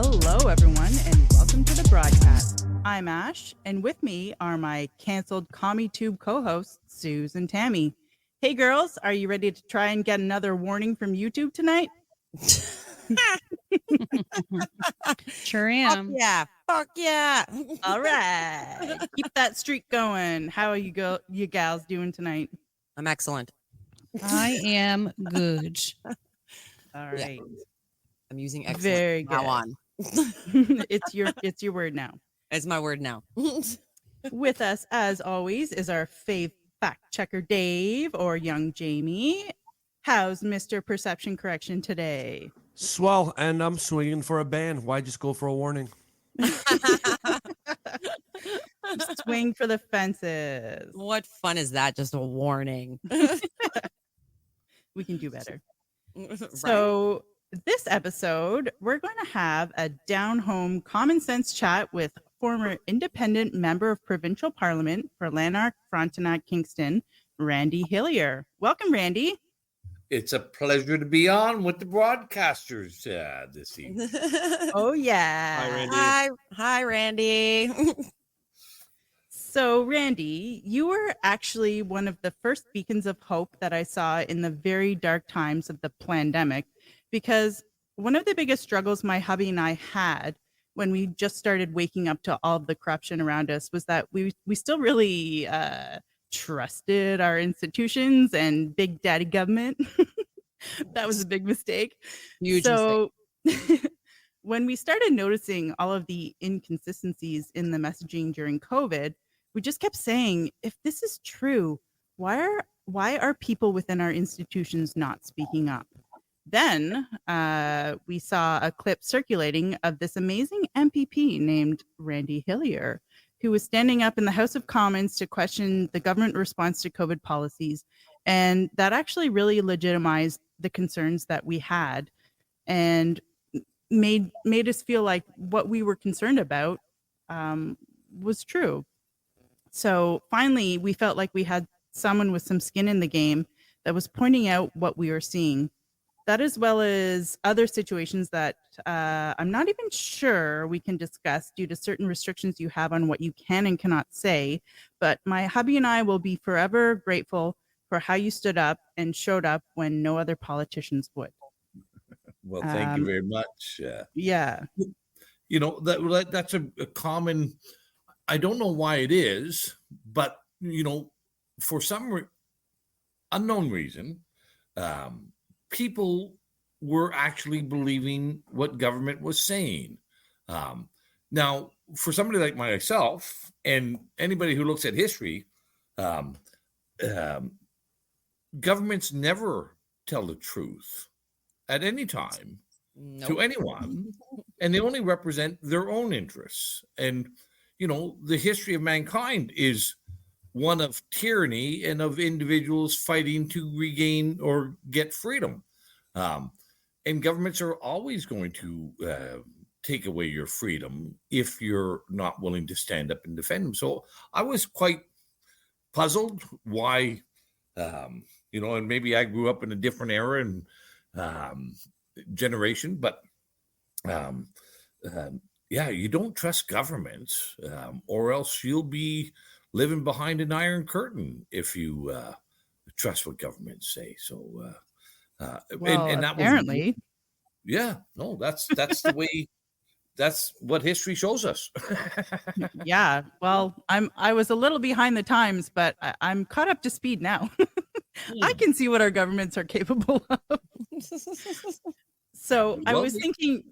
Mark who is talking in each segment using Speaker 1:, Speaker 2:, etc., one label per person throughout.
Speaker 1: Hello, everyone, and welcome to the broadcast. I'm Ash, and with me are my canceled CommieTube co-hosts, Suze and Tammy. Hey, girls, are you ready to try and get another warning from YouTube tonight?
Speaker 2: Sure am.
Speaker 3: Fuck yeah.
Speaker 1: All right, keep that streak going. How are you gals doing tonight?
Speaker 3: I'm excellent.
Speaker 2: I am good.
Speaker 1: All right,
Speaker 3: I'm using excellent
Speaker 1: very
Speaker 3: from now
Speaker 1: good.
Speaker 3: on.
Speaker 1: It's your word now.
Speaker 3: It's my word now.
Speaker 1: With us, as always, is our fave fact checker, Dave, or young Jamie. How's Mr. Perception Correction today?
Speaker 4: Swell, and I'm swinging for a ban. Why just go for a warning?
Speaker 1: Swing for the fences.
Speaker 3: What fun is that? Just a warning.
Speaker 1: We can do better.
Speaker 3: Right.
Speaker 1: So this episode, we're going to have a down-home common sense chat with former independent member of Provincial Parliament for Lanark, Frontenac, Kingston, Randy Hillier. Welcome, Randy.
Speaker 5: It's a pleasure to be on with the broadcasters this evening.
Speaker 1: Oh, yeah.
Speaker 4: Hi, Randy.
Speaker 3: Hi, Randy.
Speaker 1: So, Randy, you were actually one of the first beacons of hope that I saw in the very dark times of the pandemic, because one of the biggest struggles my hubby and I had when we just started waking up to all of the corruption around us was that we still really trusted our institutions and big daddy government. That was a big mistake.
Speaker 3: Huge
Speaker 1: When we started noticing all of the inconsistencies in the messaging during COVID, we just kept saying, if this is true, why are people within our institutions not speaking up? Then we saw a clip circulating of this amazing MPP named Randy Hillier, who was standing up in the House of Commons to question the government response to COVID policies. And that actually really legitimized the concerns that we had and made us feel like what we were concerned about was true. So finally, we felt like we had someone with some skin in the game that was pointing out what we were seeing. That, as well as other situations that I'm not even sure we can discuss due to certain restrictions you have on what you can and cannot say. But my hubby and I will be forever grateful for how you stood up and showed up when no other politicians would.
Speaker 5: Well, thank you very much.
Speaker 1: Yeah.
Speaker 5: You know, that's a common, I don't know why it is, but, you know, for some unknown reason, people were actually believing what government was saying. Now, for somebody like myself and anybody who looks at history, governments never tell the truth at any time to anyone, and they only represent their own interests. And, you know, the history of mankind is one of tyranny and of individuals fighting to regain or get freedom. And governments are always going to take away your freedom if you're not willing to stand up and defend them. So I was quite puzzled why, you know, and maybe I grew up in a different era and generation, but yeah, you don't trust governments, or else you'll be living behind an iron curtain if you trust what governments say. So, and that
Speaker 1: apparently,
Speaker 5: that's the way. That's what history shows us.
Speaker 1: yeah. Well, I was a little behind the times, but I'm caught up to speed now. I can see what our governments are capable of. So I was thinking,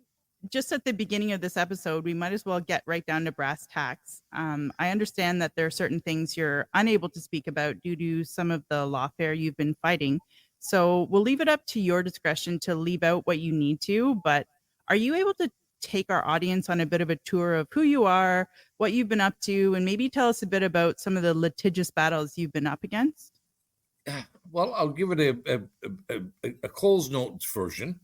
Speaker 1: just at the beginning of this episode, we might as well get right down to brass tacks. I understand that there are certain things you're unable to speak about due to some of the lawfare you've been fighting. So we'll leave it up to your discretion to leave out what you need to. But are you able to take our audience on a bit of a tour of who you are, what you've been up to, and maybe tell us a bit about some of the litigious battles you've been up against?
Speaker 5: Well, I'll give it a Coles Notes version.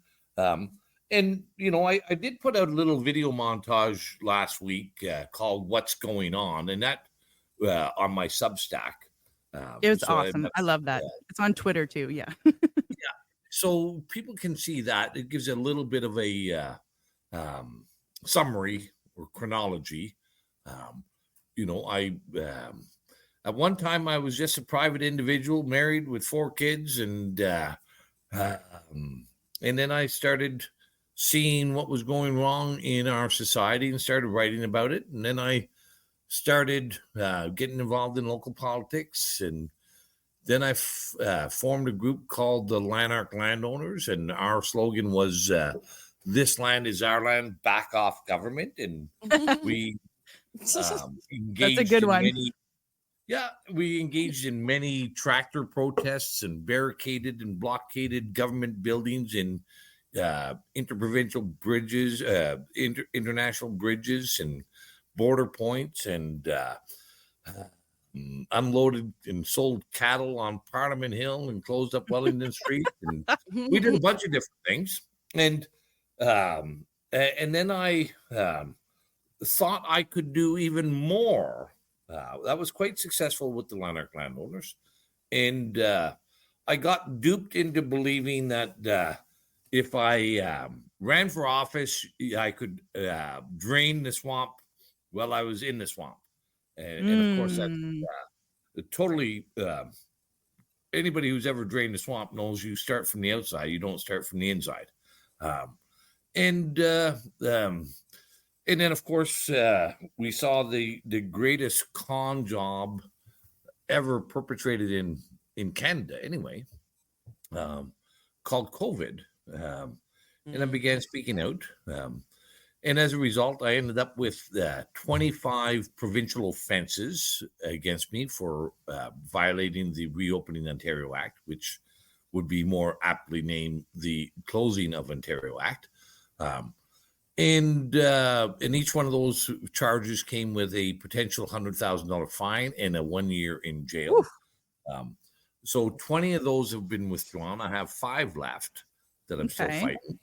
Speaker 5: And, you know, I did put out a little video montage last week called What's Going On, and that on my Substack.
Speaker 1: It was awesome. I love that. It's on Twitter too. Yeah.
Speaker 5: Yeah. So people can see that. It gives a little bit of a summary or chronology. I at one time I was just a private individual, married with 4 kids, and then I started seeing what was going wrong in our society and started writing about it. And then I started getting involved in local politics, and then I formed a group called the Lanark Landowners, and our slogan was "This land is our land. Back off government." And we engaged
Speaker 1: That's a good
Speaker 5: in
Speaker 1: one.
Speaker 5: we engaged in many tractor protests and barricaded and blockaded government buildings in interprovincial bridges, international bridges, and border points, and unloaded and sold cattle on Parliament Hill and closed up Wellington Street. And we did a bunch of different things. And then I thought I could do even more. That was quite successful with the Lanark Landowners. And I got duped into believing that if I ran for office, I could drain the swamp while I was in the swamp. And of course, that's totally anybody who's ever drained the swamp knows you start from the outside. You don't start from the inside. And then, of course, we saw the greatest con job ever perpetrated in Canada, anyway, called COVID. And I began speaking out. And as a result, I ended up with 25 provincial offenses against me for violating the Reopening Ontario Act, which would be more aptly named the Closing of Ontario Act. And each one of those charges came with a potential $100,000 fine and a 1 year in jail. So 20 of those have been withdrawn. I have 5 left that I'm still fighting.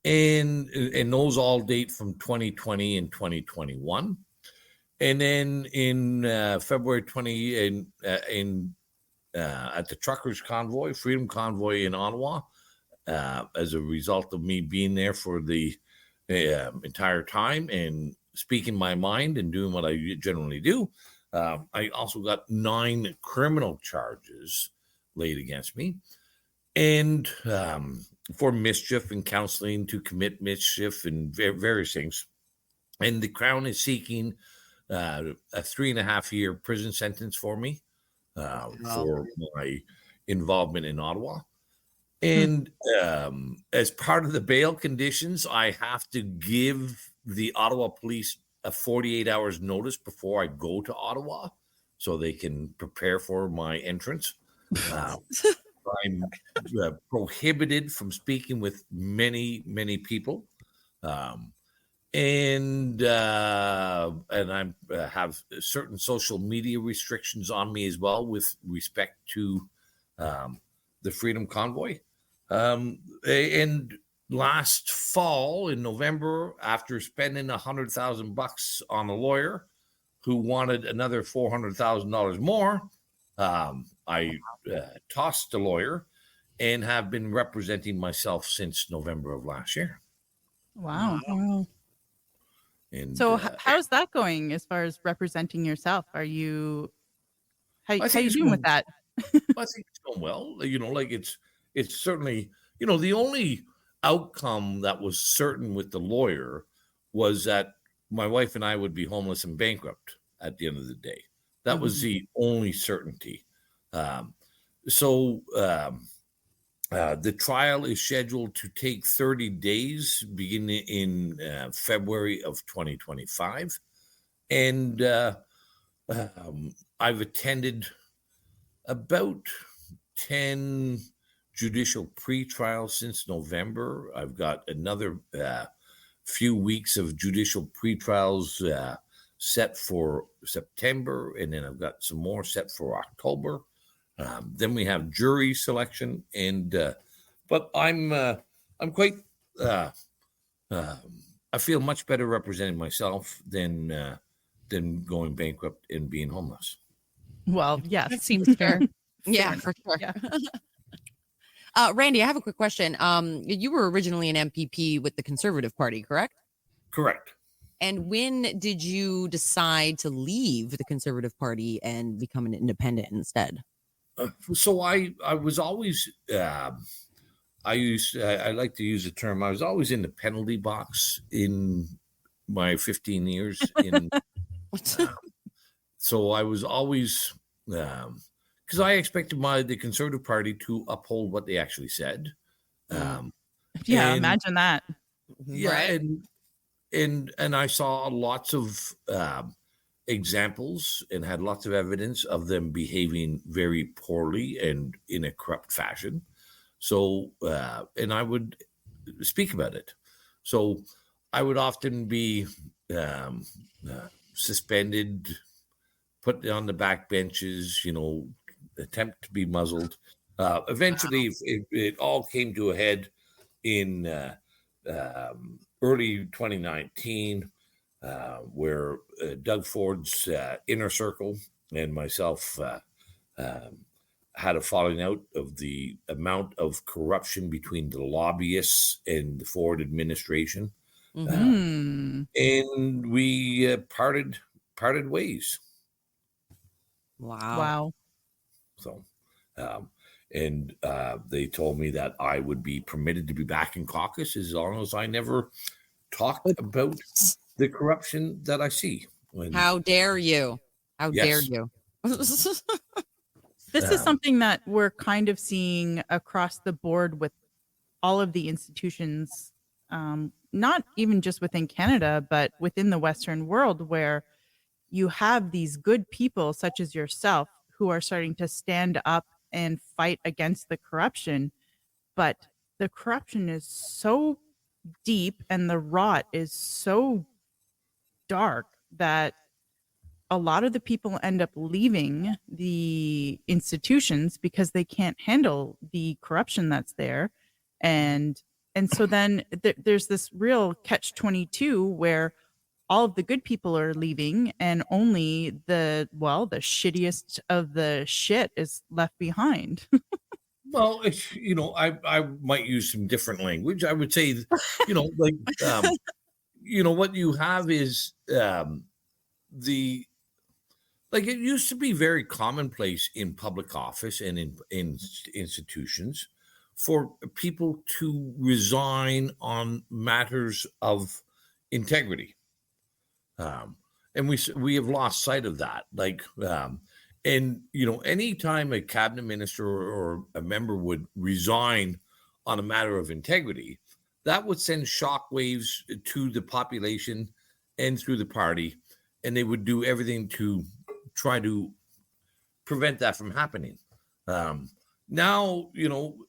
Speaker 5: And those all date from 2020 and 2021. And then in February 20 at the Truckers Convoy, Freedom Convoy in Ottawa, as a result of me being there for the entire time and speaking my mind and doing what I generally do, I also got 9 criminal charges laid against me. And for mischief and counseling to commit mischief and various things. And the Crown is seeking a 3.5-year prison sentence for me for my involvement in Ottawa. And as part of the bail conditions, I have to give the Ottawa police a 48 hours notice before I go to Ottawa so they can prepare for my entrance. I'm prohibited from speaking with many, many people. And I have certain social media restrictions on me as well with respect to the Freedom Convoy. And last fall in November, after spending $100,000 on a lawyer who wanted another $400,000 more, I tossed the lawyer and have been representing myself since November of last year.
Speaker 1: Wow.
Speaker 5: And
Speaker 1: So how's that going as far as representing yourself? Are you how you doing with that?
Speaker 5: I think it's going well. It's certainly, the only outcome that was certain with the lawyer was that my wife and I would be homeless and bankrupt at the end of the day. That was the only certainty. So the trial is scheduled to take 30 days beginning in February of 2025. And I've attended about 10 judicial pre-trials since November. I've got another few weeks of judicial pre-trials set for September, and then I've got some more set for October. Then we have jury selection, and but I'm quite I feel much better representing myself than going bankrupt and being homeless.
Speaker 1: Well, yes.
Speaker 2: That seems fair.
Speaker 3: Yeah, for sure.
Speaker 1: Yeah.
Speaker 3: Randy, I have a quick question. You were originally an MPP with the Conservative Party, correct?
Speaker 5: Correct.
Speaker 3: And when did you decide to leave the Conservative Party and become an independent instead?
Speaker 5: So I was always I like to use the term, I was always in the penalty box in my 15 years in so I was always because I expected the Conservative Party to uphold what they actually said.
Speaker 1: Yeah,
Speaker 5: and-
Speaker 1: imagine that.
Speaker 5: Yeah,
Speaker 3: Right.
Speaker 5: and I saw lots of examples and had lots of evidence of them behaving very poorly and in a corrupt fashion. So, and I would speak about it. So, I would often be suspended, put on the back benches, attempt to be muzzled. Eventually, it all came to a head in early 2019, where Doug Ford's inner circle and myself had a falling out of the amount of corruption between the lobbyists and the Ford administration,
Speaker 1: Hmm.
Speaker 5: and we parted ways.
Speaker 3: Wow.
Speaker 1: Wow.
Speaker 5: So, and they told me that I would be permitted to be back in caucus as long as I never talked about the corruption that I see.
Speaker 3: How dare you? How dare
Speaker 5: Yes.
Speaker 3: you?
Speaker 1: This is something that we're kind of seeing across the board with all of the institutions, not even just within Canada, but within the Western world, where you have these good people such as yourself who are starting to stand up and fight against the corruption. But the corruption is so deep and the rot is so dark that a lot of the people end up leaving the institutions because they can't handle the corruption that's there. And so then there's this real catch-22 where all of the good people are leaving and only the shittiest of the shit is left behind.
Speaker 5: Well, I might use some different language. I would say, like, what you have is like it used to be very commonplace in public office and in institutions for people to resign on matters of integrity. And we have lost sight of that. Like, and anytime a cabinet minister or a member would resign on a matter of integrity, that would send shockwaves to the population and through the party, and they would do everything to try to prevent that from happening. Now,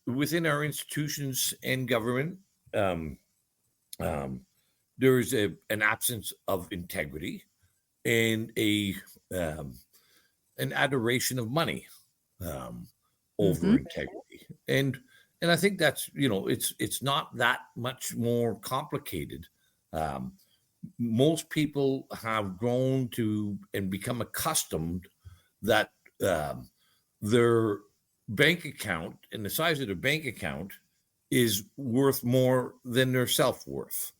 Speaker 5: within our institutions and government, there is an absence of integrity and an adoration of money over integrity, and I think that's it's not that much more complicated. Most people have grown to and become accustomed that their bank account and the size of their bank account is worth more than their self-worth.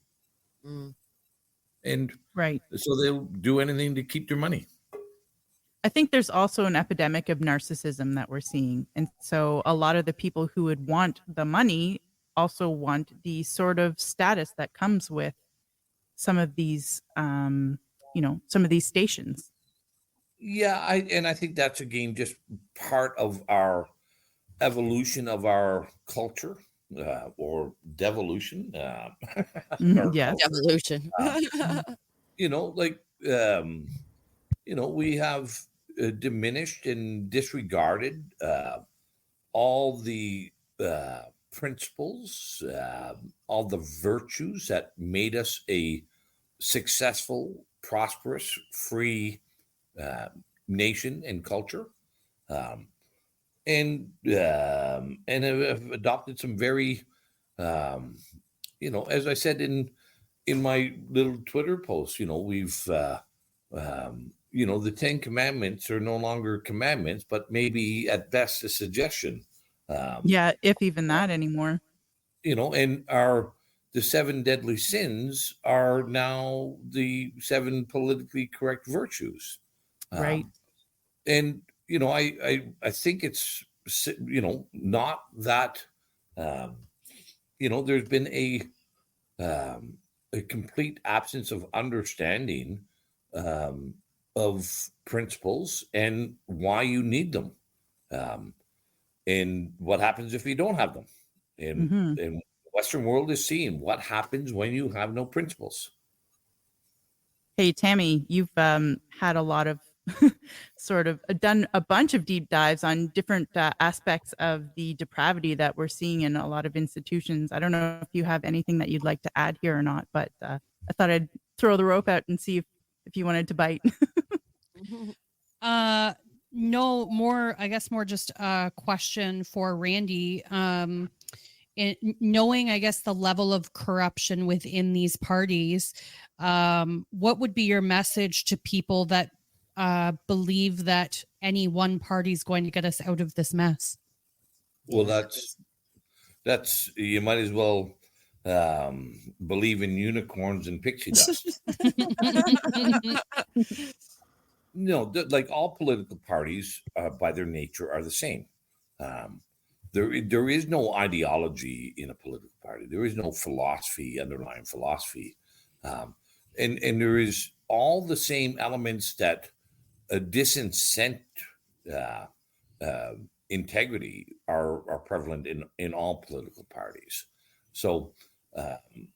Speaker 5: And
Speaker 1: Right.
Speaker 5: so they'll do anything to keep their money.
Speaker 1: I think there's also an epidemic of narcissism that we're seeing. And so a lot of the people who would want the money also want the sort of status that comes with some of these, some of these stations.
Speaker 5: Yeah, I think that's again just part of our evolution of our culture, or devolution.
Speaker 1: Yes.
Speaker 3: Evolution.
Speaker 5: We have diminished and disregarded all the principles, all the virtues that made us a successful, prosperous, free nation and culture, and have adopted some very, as I said in my little Twitter post, we've the 10 commandments are no longer commandments, but maybe at best a suggestion.
Speaker 1: Yeah, if even that anymore.
Speaker 5: And our the 7 deadly sins are now the 7 politically correct virtues.
Speaker 1: Right.
Speaker 5: And, I think it's, not that, there's been a complete absence of understanding of principles and why you need them, and what happens if you don't have them. And,
Speaker 1: Mhm.
Speaker 5: and the Western world is seeing what happens when you have no principles.
Speaker 1: Hey, Tammy, you've had a lot of sort of done a bunch of deep dives on different aspects of the depravity that we're seeing in a lot of institutions. I don't know if you have anything that you'd like to add here or not, but I thought I'd throw the rope out and see if you wanted to bite.
Speaker 2: No, more, I guess more just a question for Randy. Knowing, I guess, the level of corruption within these parties, what would be your message to people that believe that any one party is going to get us out of this mess?
Speaker 5: Well, that's you might as well believe in unicorns and pixie dust. No, like all political parties, by their nature, are the same. There is no ideology in a political party. There is no philosophy, underlying philosophy, and there is all the same elements that disincent integrity are prevalent in all political parties. So, and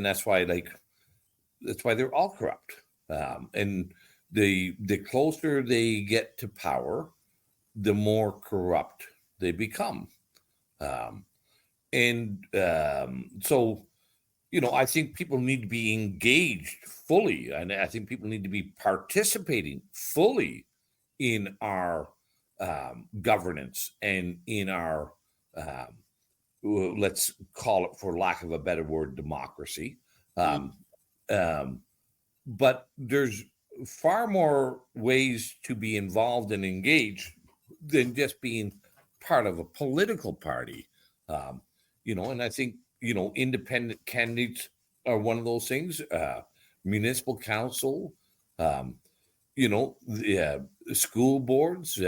Speaker 5: that's why they're all corrupt. And the closer they get to power, the more corrupt they become. So, I think people need to be engaged fully, and I think people need to be participating fully in our governance and in our, let's call it, for lack of a better word, democracy. But there's far more ways to be involved and engaged than just being part of a political party. And I think, independent candidates are one of those things. Municipal council, the school boards,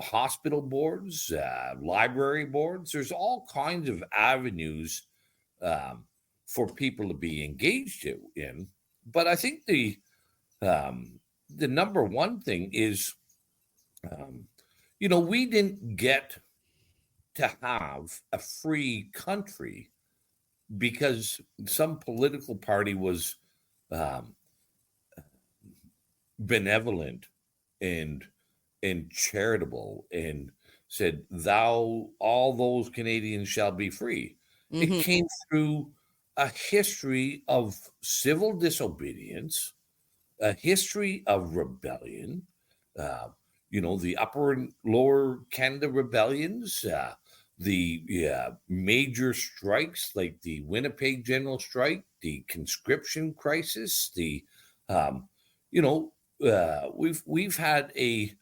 Speaker 5: hospital boards, library boards. There's all kinds of avenues for people to be engaged in. But I think the number one thing is, we didn't get to have a free country because some political party was benevolent and charitable and said, "Thou, all those Canadians shall be free."
Speaker 3: Mm-hmm.
Speaker 5: It came through a history of civil disobedience, a history of rebellion, the Upper and Lower Canada rebellions, the major strikes like the Winnipeg General Strike, the conscription crisis, we've had a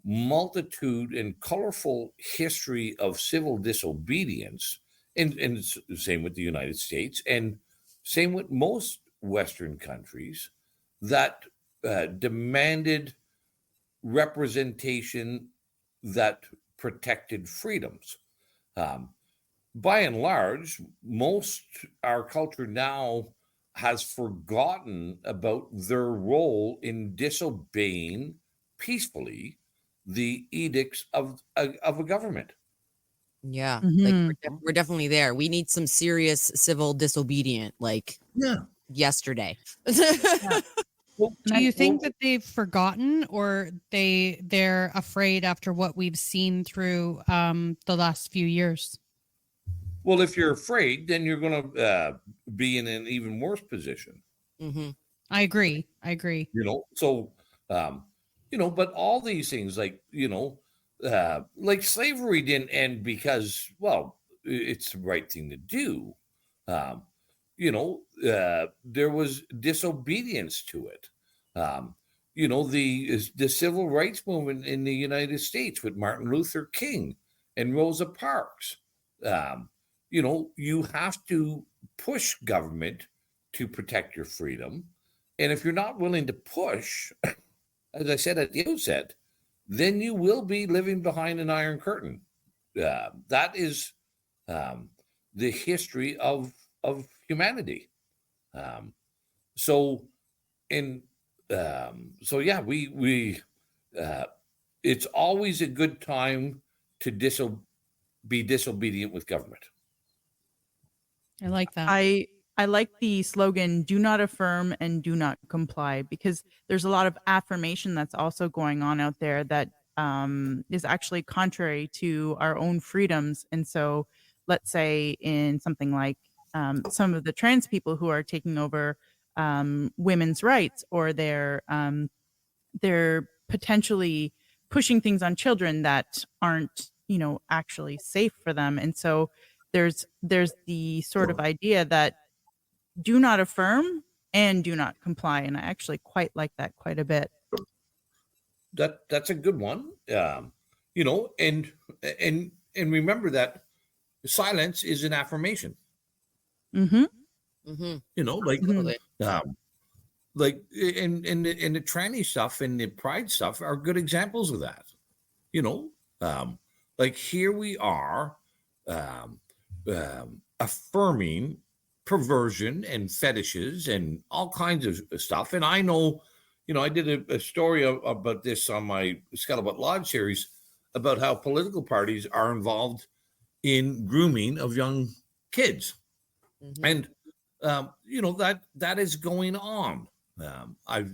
Speaker 5: multitude and colorful history of civil disobedience, and it's the same with the United States, and same with most Western countries that demanded representation that protected freedoms. By and large, our culture now has forgotten about their role in disobeying peacefully the edicts of a government.
Speaker 3: Yeah, like
Speaker 1: Mhm.
Speaker 3: we're definitely there. We need some serious civil disobedient, like yesterday.
Speaker 2: Do you think that they've forgotten, or they're afraid after what we've seen through the last few years?
Speaker 5: Well, if you're afraid, then you're going to be in an even worse position.
Speaker 3: Mm-hmm.
Speaker 2: I agree.
Speaker 5: So, but all these things, like, like slavery didn't end because, well, it's the right thing to do. There was disobedience to it. The civil rights movement in the United States with Martin Luther King and Rosa Parks. you have to push government to protect your freedom. And if you're not willing to push, as I said at the outset, then you will be living behind an iron curtain. That is the history of humanity. So, in so yeah, we it's always a good time to be disobedient with government.
Speaker 2: I like that.
Speaker 1: I like the slogan, do not affirm and do not comply, because there's a lot of affirmation that's also going on out there that is actually contrary to our own freedoms. And so let's say in something like some of the trans people who are taking over women's rights, or they're potentially pushing things on children that aren't, actually safe for them. And so there's the sort of idea that do not affirm and do not comply. And I actually quite like that quite a bit.
Speaker 5: That's a good one. And remember that silence is an affirmation.
Speaker 1: Mm-hmm.
Speaker 5: Like
Speaker 3: Totally.
Speaker 5: like and the tranny stuff and the pride stuff are good examples of that. Like here we are affirming perversion and fetishes and all kinds of stuff. And I know, I did a story about this on my Scuttlebutt Lodge series about how political parties are involved in grooming of young kids. And that is going on. I've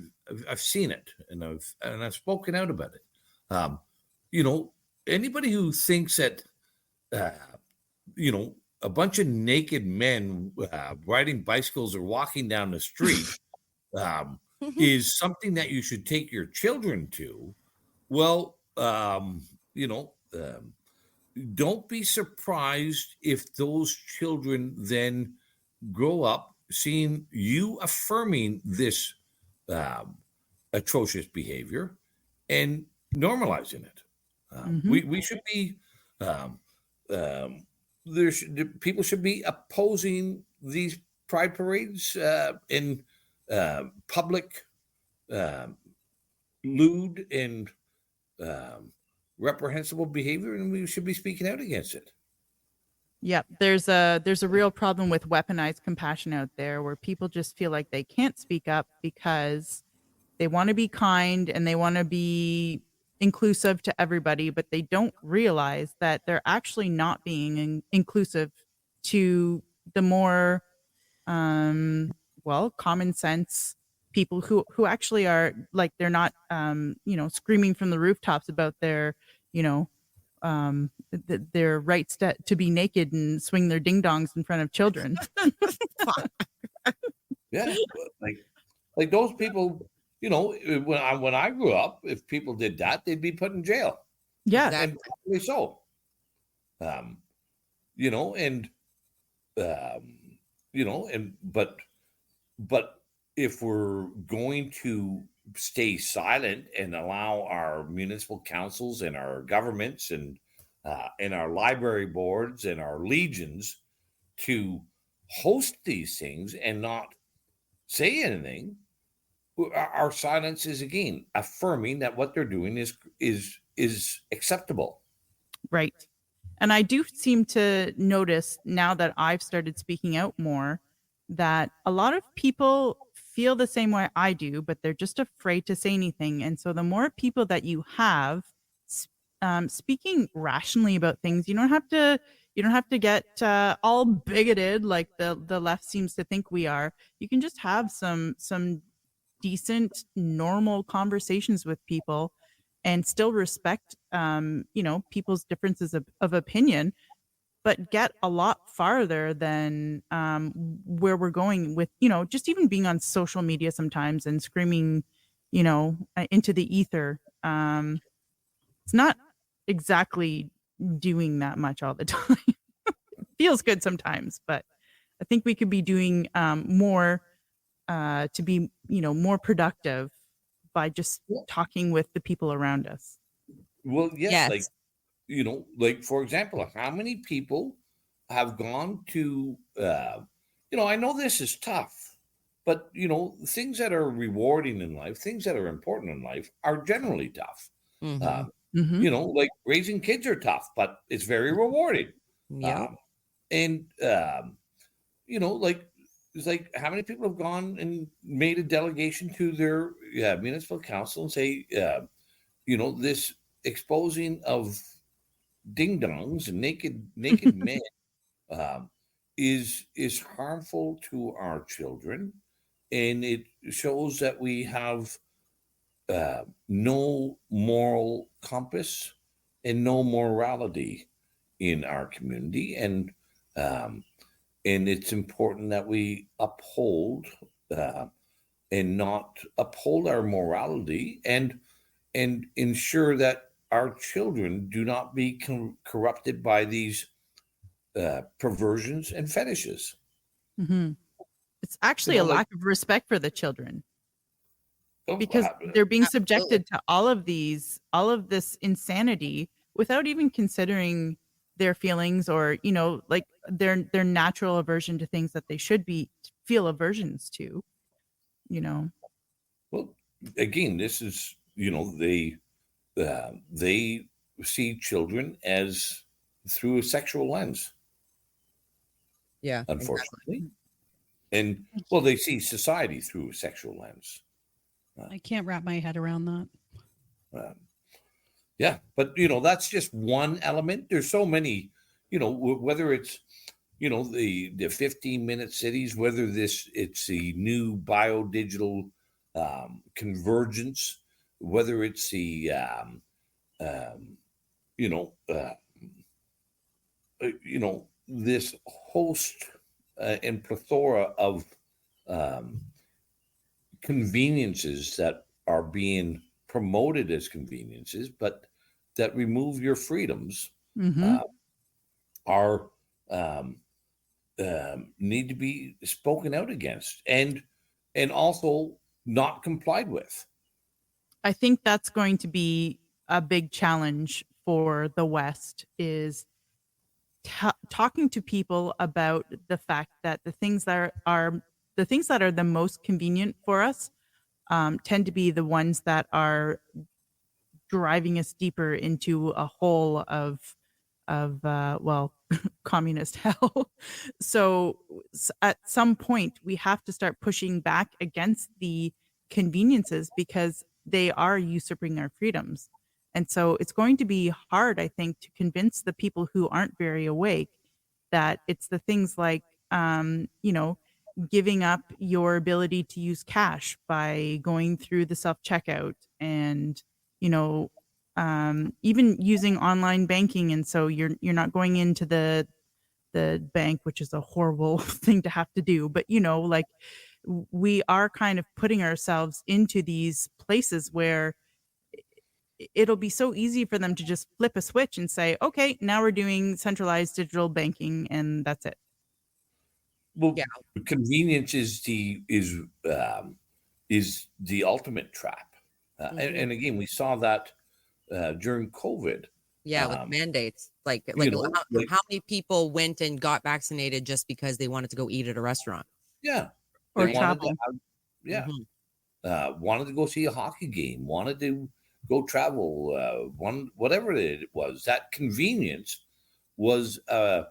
Speaker 5: seen it, and I've spoken out about it. Anybody who thinks that a bunch of naked men riding bicycles or walking down the street is something that you should take your children to, well, don't be surprised if those children then grow up seeing you affirming this atrocious behavior and normalizing it. We should be people should be opposing these pride parades in public lewd and reprehensible behavior, and we should be speaking out against it.
Speaker 1: Yep, there's a real problem with weaponized compassion out there, where people just feel like they can't speak up because they want to be kind and they want to be inclusive to everybody, but they don't realize that they're actually not being inclusive to the more common sense people who actually are, like, they're not screaming from the rooftops about their their rights to be naked and swing their ding dongs in front of children.
Speaker 5: Yeah, like those people, when I grew up, if people did that, they'd be put in jail.
Speaker 1: Yeah,
Speaker 5: and probably so. But if we're going to stay silent and allow our municipal councils and our governments and our library boards and our legions to host these things and not say anything, our silence is again affirming that what they're doing is acceptable.
Speaker 1: Right. And I do seem to notice, now that I've started speaking out more, that a lot of people feel the same way I do, but they're just afraid to say anything. And so the more people that you have speaking rationally about things, you don't have to get all bigoted like the left seems to think we are. You can just have some decent, normal conversations with people and still respect people's differences of opinion, but get a lot farther than where we're going with, just even being on social media sometimes and screaming, into the ether. It's not exactly doing that much all the time. Feels good sometimes, but I think we could be doing more to be, more productive by just talking with the people around us.
Speaker 5: Well, yes. Like, like for example, how many people have gone to, I know this is tough, but, things that are rewarding in life, things that are important in life are generally tough.
Speaker 3: Mhm.
Speaker 1: Mhm.
Speaker 5: Like raising kids are tough, but it's very rewarding.
Speaker 3: Yep.
Speaker 5: And, like, it's like how many people have gone and made a delegation to their municipal council and say, this exposing of ding dongs and naked men um, is harmful to our children, and it shows that we have no moral compass and no morality in our community, and it's important that we uphold and not uphold our morality and ensure that our children do not be corrupted by these perversions and fetishes.
Speaker 1: Mhm. It's actually a
Speaker 5: Like,
Speaker 1: lack of respect for the children
Speaker 5: oh,
Speaker 1: because they're being
Speaker 3: Absolutely.
Speaker 1: subjected to all of this insanity without even considering their feelings or, like their natural aversion to things that they should feel aversions to, you know.
Speaker 5: well, again, this is they see children as through a sexual lens,
Speaker 3: Yeah. Exactly.
Speaker 5: unfortunately, and well, they see society through a sexual lens.
Speaker 2: I can't wrap my head around that.
Speaker 5: Um, yeah, but that's just one element. There's so many, whether it's the 15-minute cities, whether it's the new biodigital convergence, whether it's the um, you know uh, this host and plethora of um, conveniences that are being promoted as conveniences, but that remove your freedoms,
Speaker 1: Mhm.
Speaker 5: uh, are need to be spoken out against and also not complied with.
Speaker 1: I think that's going to be a big challenge for the West is talking to people about the fact that the things that are the most convenient for us tend to be the ones that are driving us deeper into a hole of communist hell. So at some point we have to start pushing back against the conveniences because they are usurping our freedoms. And so it's going to be hard, I think, to convince the people who aren't very awake that it's the things like giving up your ability to use cash by going through the self checkout and you know even using online banking, and so you're not going into the bank, which is a horrible thing to have to do, but like we are kind of putting ourselves into these places where it'll be so easy for them to just flip a switch and say, okay, now we're doing centralized digital banking and that's it.
Speaker 5: Well,
Speaker 3: Yeah.
Speaker 5: convenience is the ultimate trap,
Speaker 3: Mhm.
Speaker 5: and again, we saw that during COVID.
Speaker 3: Yeah, with
Speaker 5: Um,
Speaker 3: mandates. Like
Speaker 5: like
Speaker 3: how many people went and got vaccinated just because they wanted to go eat at a restaurant?
Speaker 5: yeah, they
Speaker 1: Or
Speaker 3: Right.
Speaker 5: wanted to
Speaker 1: travel.
Speaker 5: have yeah
Speaker 3: Mhm.
Speaker 5: wanted to go see a hockey game, wanted to go travel, whatever it was. That convenience was a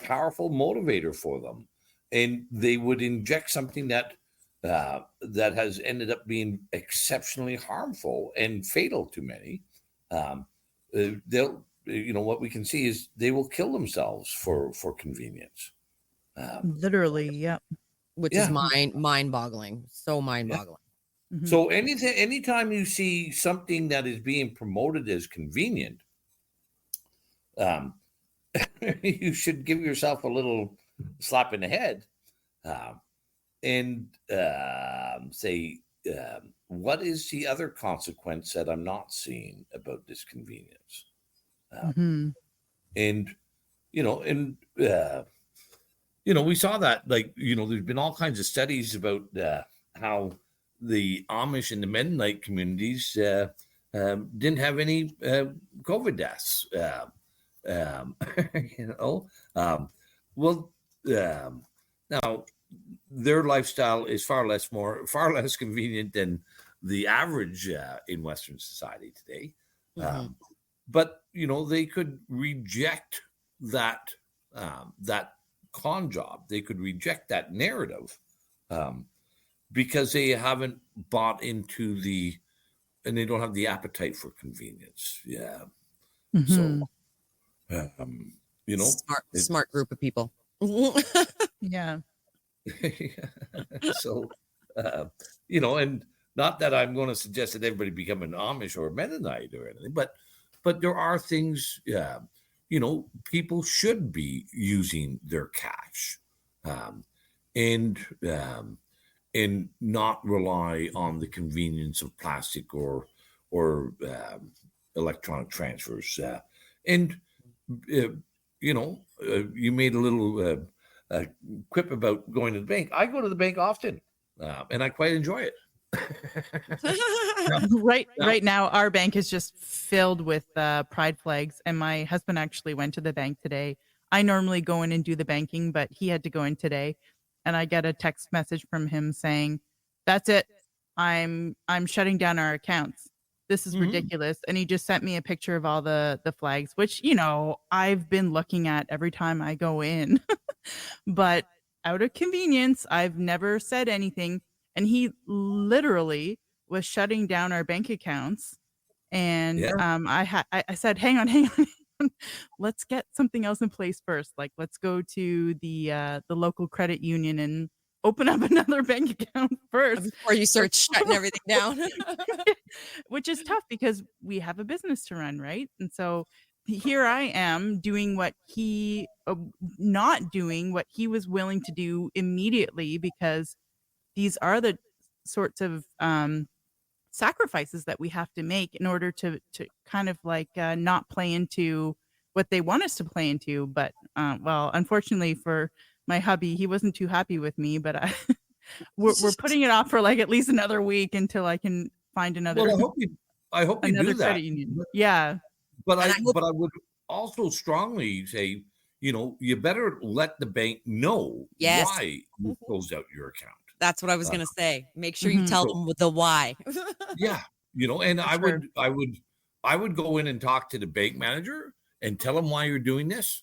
Speaker 5: powerful motivator for them, and they would inject something that has ended up being exceptionally harmful and fatal to many. Um, they'll, what we can see is they will kill themselves for convenience. Um,
Speaker 1: Literally, yep.
Speaker 3: Which is
Speaker 5: yeah,
Speaker 3: mind-boggling. So
Speaker 5: yeah.
Speaker 3: mind-boggling.
Speaker 1: Mhm.
Speaker 5: So anytime you see something that is being promoted as convenient, um, you should give yourself a little slap in the head, um, and say, what is the other consequence that I'm not seeing about this convenience? Um,
Speaker 1: Mhm.
Speaker 5: and you know, and we saw that, like, there's been all kinds of studies about how the Amish and the Mennonite communities didn't have any COVID deaths. Um, you know, um, Well, now their lifestyle is far less convenient than the average in Western society today. But they could reject that that con job. They could reject that narrative because they haven't bought into and they don't have the appetite for convenience. Yeah.
Speaker 1: Mhm.
Speaker 5: So,
Speaker 3: smart group of people.
Speaker 1: Yeah.
Speaker 5: So, and not that I'm going to suggest that everybody become an Amish or a Mennonite or anything, but there are things, people should be using their cash, and not rely on the convenience of plastic or electronic transfers. And you made a little quip about going to the bank. I go to the bank often, and I quite enjoy it.
Speaker 1: Right now, our bank is just filled with pride flags, and my husband actually went to the bank today. I normally go in and do the banking, but he had to go in today, and I get a text message from him saying, "That's it. I'm shutting down our accounts. This is ridiculous." And he just sent me a picture of all the flags, which I've been looking at every time I go in, but out of convenience, I've never said anything. And he literally was shutting down our bank accounts. And I said, hang on. Let's get something else in place first. Like, let's go to the local credit union and open up another bank account first
Speaker 3: before you start shutting everything down.
Speaker 1: Which is tough because we have a business to run, right? And so here I am doing what he not doing what he was willing to do immediately, because these are the sorts of sacrifices that we have to make in order to kind of like not play into what they want us to play into. But well, unfortunately for my hubby, he wasn't too happy with me, but we're putting it off for like at least another week until I can find another.
Speaker 5: Well, I hope you
Speaker 1: another
Speaker 5: do that.
Speaker 1: Credit union. Yeah.
Speaker 5: But I would also strongly say, you better let the bank know why you closed out your account.
Speaker 3: That's what I was going to say. Make sure you tell them the why.
Speaker 5: Yeah. And I would go in and talk to the bank manager and tell them why you're doing this.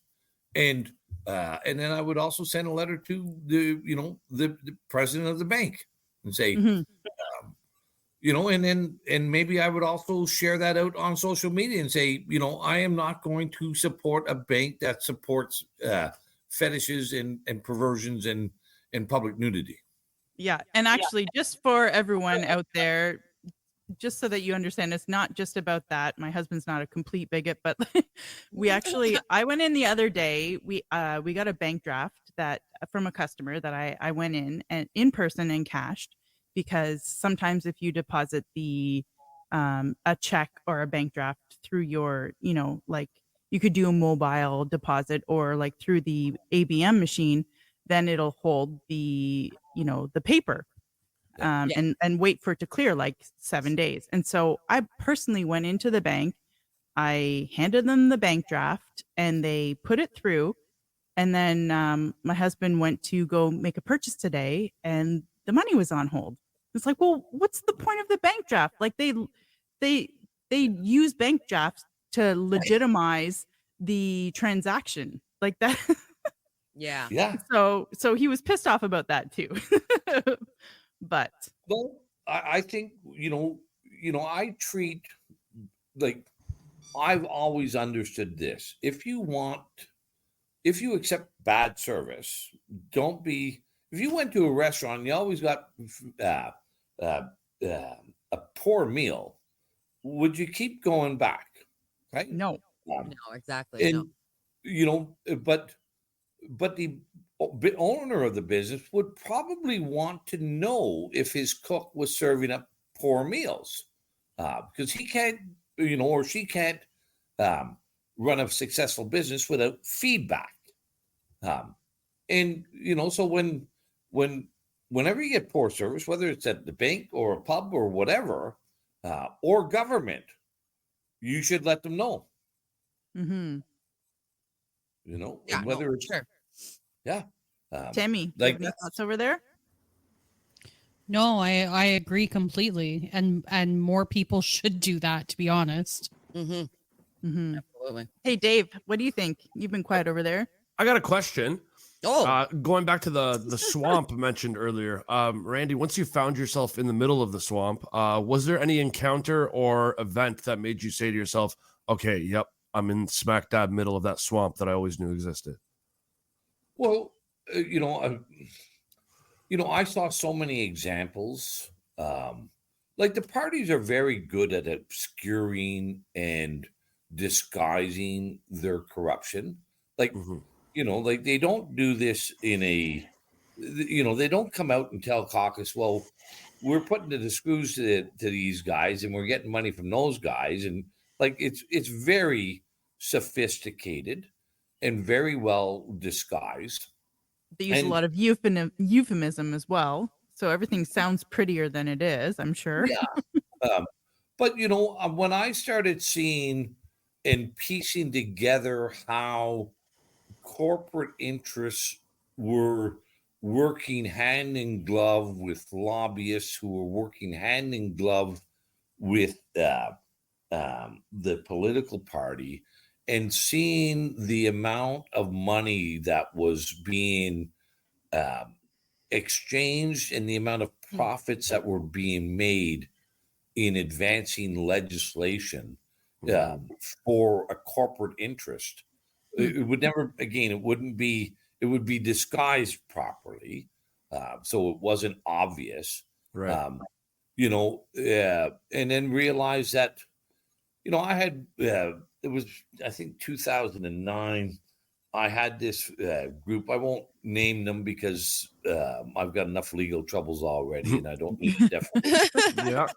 Speaker 5: And then I would also send a letter to the president of the bank and say, and maybe I would also share that out on social media and say, I am not going to support a bank that supports fetishes and perversions and public nudity.
Speaker 1: Yeah. And actually, just for everyone out there, just so that you understand, it's not just about that. My husband's not a complete bigot, but I went in the other day. We got a bank draft from a customer that I went in person and cashed, because sometimes if you deposit a check or a bank draft through your, like you could do a mobile deposit or like through the ABM machine, then it'll hold the paper. And wait for it to clear like 7 days. And so I personally went into the bank, I handed them the bank draft, and they put it through. And then my husband went to go make a purchase today, and the money was on hold. It's like, well, what's the point of the bank draft? Like they use bank drafts to legitimize the transaction like that.
Speaker 3: Yeah.
Speaker 1: So he was pissed off about that too. But
Speaker 5: well, I think I treat, like, I've always understood this. If you accept bad service, if you went to a restaurant and you always got a poor meal, would you keep going back? Right?
Speaker 1: No,
Speaker 3: exactly.
Speaker 5: And but the owner of the business would probably want to know if his cook was serving up poor meals, because he can't, or she can't run a successful business without feedback. And so whenever you get poor service, whether it's at the bank or a pub or whatever, or government, you should let them know.
Speaker 1: Mm-hmm.
Speaker 5: And whether it's
Speaker 3: sure.
Speaker 5: Yeah.
Speaker 1: Tammy, do you
Speaker 5: like
Speaker 1: have any
Speaker 5: that's
Speaker 1: thoughts over there?
Speaker 2: No, I agree completely, and more people should do that. To be honest,
Speaker 3: Mm-hmm.
Speaker 1: Hmm.
Speaker 3: Absolutely.
Speaker 1: Hey, Dave, what do you think? You've been quiet over there.
Speaker 4: I got a question.
Speaker 3: Oh,
Speaker 4: Going back to the swamp mentioned earlier, Randy, once you found yourself in the middle of the swamp, was there any encounter or event that made you say to yourself, okay, yep, I'm in smack dab middle of that swamp that I always knew existed?
Speaker 5: well, I saw so many examples. Like the parties are very good at obscuring and disguising their corruption. Like,
Speaker 4: Mm-hmm.
Speaker 5: like they don't do this they don't come out and tell caucus, well, we're putting the screws to these guys and we're getting money from those guys. And like, it's very sophisticated and very well disguised.
Speaker 1: They use a
Speaker 5: And
Speaker 1: lot of euphemism as well. So everything sounds prettier than it is, I'm sure.
Speaker 5: yeah, but when I started seeing and piecing together how corporate interests were working hand in glove with lobbyists who were working hand in glove with the political party, and seeing the amount of money that was being um, exchanged and the amount of profits that were being made in advancing legislation um, for a corporate interest. It would never, again, it would be disguised properly. So it wasn't obvious.
Speaker 4: Right.
Speaker 5: And then realize that, I had, it was, I think 2009. I had this group. I won't name them because I've got enough legal troubles already, and I don't need to definitely.
Speaker 4: Yeah.